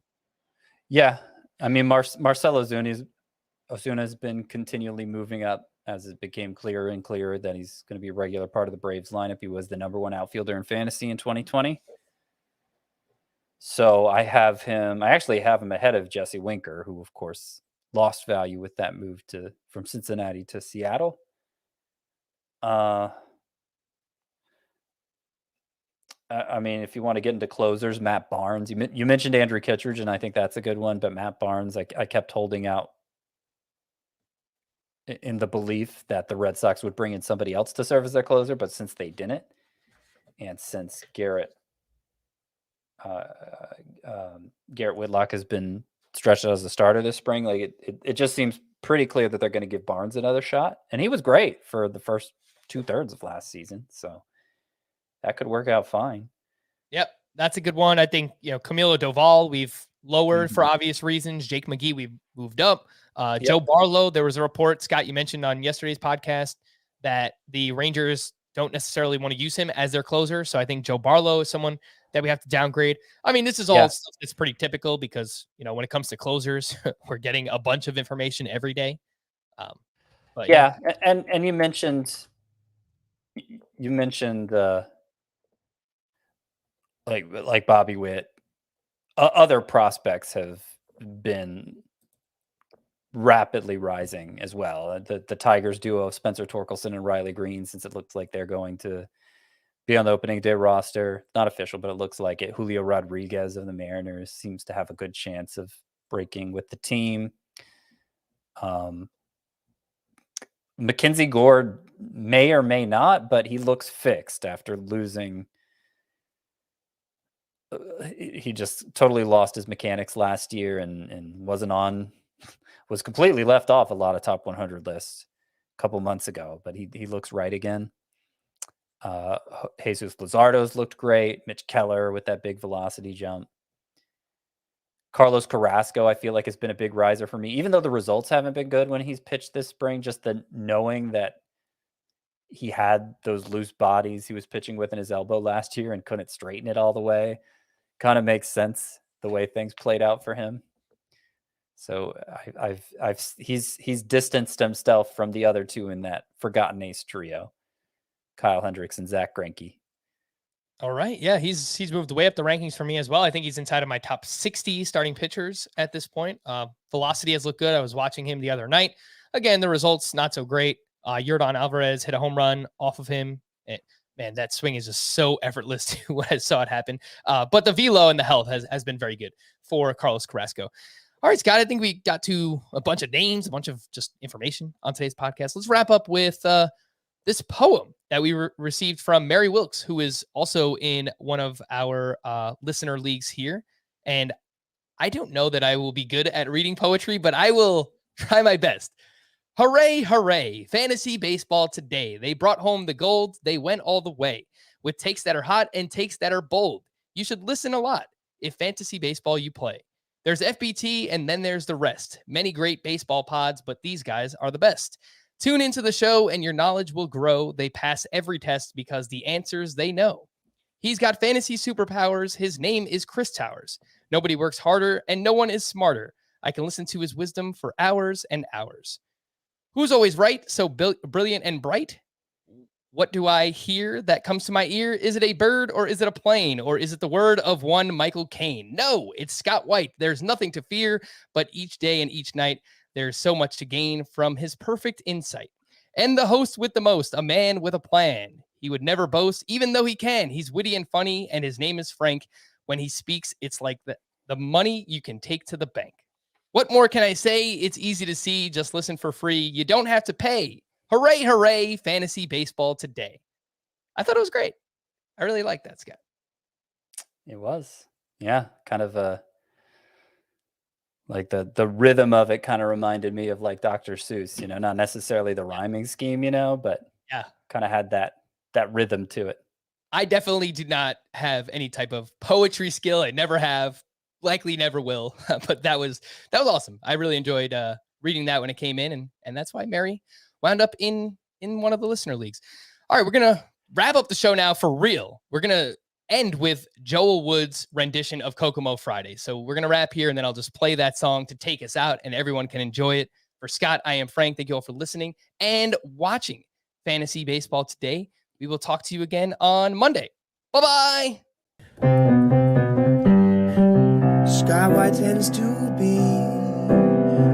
D: Yeah. I mean, Marcell Ozuna's been continually moving up as it became clearer and clearer that he's going to be a regular part of the Braves lineup. He was the number one outfielder in fantasy in 2020. So I actually have him ahead of Jesse Winker, who of course lost value with that move from Cincinnati to Seattle. I mean, if you want to get into closers, Matt Barnes, you mentioned Andrew Kittredge, and I think that's a good one, but Matt Barnes, I kept holding out in the belief that the Red Sox would bring in somebody else to serve as their closer, but since they didn't, and since Garrett Whitlock has been stretched out as a starter this spring, like it just seems pretty clear that they're going to give Barnes another shot, and he was great for the first 2/3 of last season, so that could work out fine.
A: Yep, that's a good one. I think Camilo Doval we've lowered for obvious reasons. Jake McGee we've moved up. Joe Barlow, there was a report, Scott, you mentioned on yesterday's podcast that the Rangers don't necessarily want to use him as their closer. So I think Joe Barlow is someone that we have to downgrade. I mean, this is all stuff that's pretty typical because, when it comes to closers, we're getting a bunch of information every day. But
D: yeah. And you mentioned like Bobby Witt. Other prospects have been rapidly rising as well. The Tigers duo of Spencer Torkelson and Riley Green, since it looks like they're going to be on the opening day roster. Not official, but it looks like it. Julio Rodriguez of the Mariners seems to have a good chance of breaking with the team. Mackenzie Gore may or may not, but he looks fixed after losing. He just totally lost his mechanics last year and was completely left off a lot of top 100 lists a couple months ago, but he looks right again. Jesus Luzardo's looked great. Mitch Keller with that big velocity jump. Carlos Carrasco, I feel like, has been a big riser for me, even though the results haven't been good when he's pitched this spring. Just the knowing that he had those loose bodies he was pitching with in his elbow last year and couldn't straighten it all the way kind of makes sense the way things played out for him. So he's distanced himself from the other two in that forgotten ace trio, Kyle Hendricks and Zach Greinke.
A: All right. Yeah, he's moved way up the rankings for me as well. I think he's inside of my top 60 starting pitchers at this point. Velocity has looked good. I was watching him the other night. Again, the results not so great. Yordan Alvarez hit a home run off of him. Man, that swing is just so effortless to when I saw it happen. But the velo and the health has been very good for Carlos Carrasco. All right, Scott, I think we got to a bunch of names, a bunch of just information on today's podcast. Let's wrap up with this poem that we received from Mary Wilkes, who is also in one of our listener leagues here. And I don't know that I will be good at reading poetry, but I will try my best. Hooray, hooray, fantasy baseball today. They brought home the gold. They went all the way with takes that are hot and takes that are bold. You should listen a lot if fantasy baseball you play. There's FBT and then there's the rest. Many great baseball pods, but these guys are the best. Tune into the show and your knowledge will grow. They pass every test because the answers they know. He's got fantasy superpowers. His name is Chris Towers. Nobody works harder and no one is smarter. I can listen to his wisdom for hours and hours. Who's always right? So brilliant and bright. What do I hear that comes to my ear? Is it a bird or is it a plane? Or is it the word of one Michael Caine? No, it's Scott White. There's nothing to fear, but each day and each night, there's so much to gain from his perfect insight. And the host with the most, a man with a plan. He would never boast, even though he can. He's witty and funny, and his name is Frank. When he speaks, it's like the money you can take to the bank. What more can I say? It's easy to see. Just listen for free. You don't have to pay. Hooray, hooray, fantasy baseball today. I thought it was great. I really like that, Scott.
D: It was. Yeah, kind of like the rhythm of it kind of reminded me of like Dr. Seuss, not necessarily the rhyming scheme, but
A: yeah,
D: kind of had that rhythm to it.
A: I definitely do not have any type of poetry skill. I never have, likely never will, but that was awesome. I really enjoyed reading that when it came in, and that's why Mary wound up in one of the listener leagues. All right, we're going to wrap up the show now for real. We're going to end with Joel Wood's rendition of Kokomo Friday. So we're going to wrap here, and then I'll just play that song to take us out, and everyone can enjoy it. For Scott, I am Frank. Thank you all for listening and watching Fantasy Baseball today. We will talk to you again on Monday. Bye-bye.
B: Scott White tends to be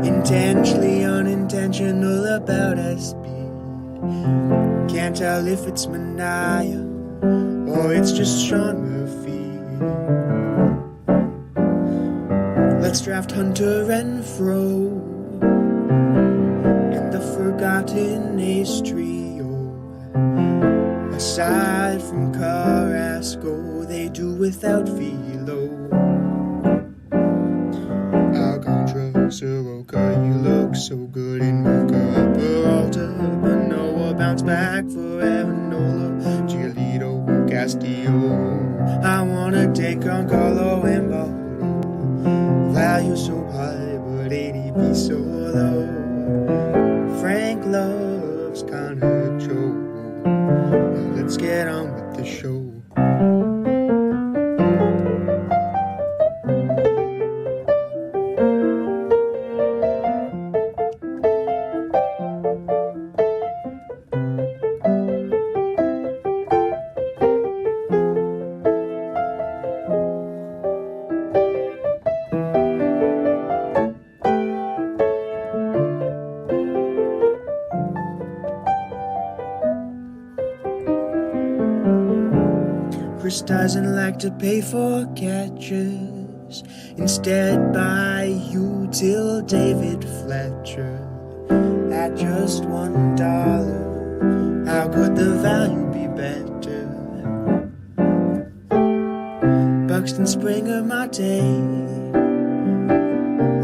B: intentionally unintentional about his speed. Can't tell if it's mania or it's just Sean Murphy. Let's draft Hunter Renfroe and the forgotten ace trio. Aside from Carrasco, they do without Velo. Alcantara, Soroka, you look so good in Mocha. Peralta, Manoa, bounce back for Avanola. Giolito, Castillo, I wanna take on Carlo and Baldo. Value so high, but ADP so low. Frank loves kinda Joe. Now let's get on with the show.
F: Chris doesn't like to pay for catches. Instead, buy you till David Fletcher at just $1. How could the value be better? Buxton, Springer, Mate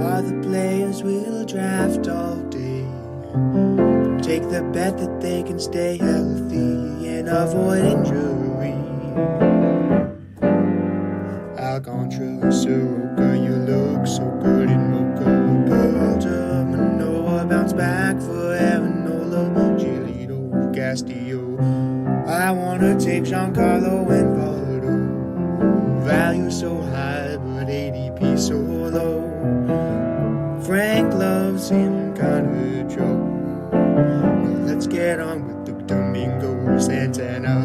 F: are the players we'll draft all day. Take the bet that they can stay healthy and avoid injury. Alcantara, Soroka, you look so good in Mocha. Peralta, Manoa, bounce back for Aaronola. Giolito, Castillo, I wanna take Giancarlo and Valdo. Value so high, but ADP so low. Frank loves him, kinda Joe. Let's get on with the Domingo Santana.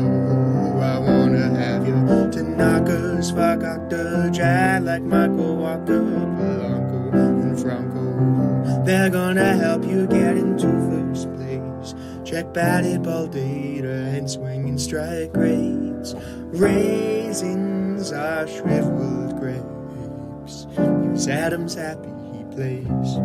F: I wanna have you. Tanaka's Fakakta, Jad like Michael Walker, Polanco and Franco. They're gonna help you get into first place. Check batted ball data and swing and strike rates. Raisins are shriveled grapes. Use Adams happy he plays.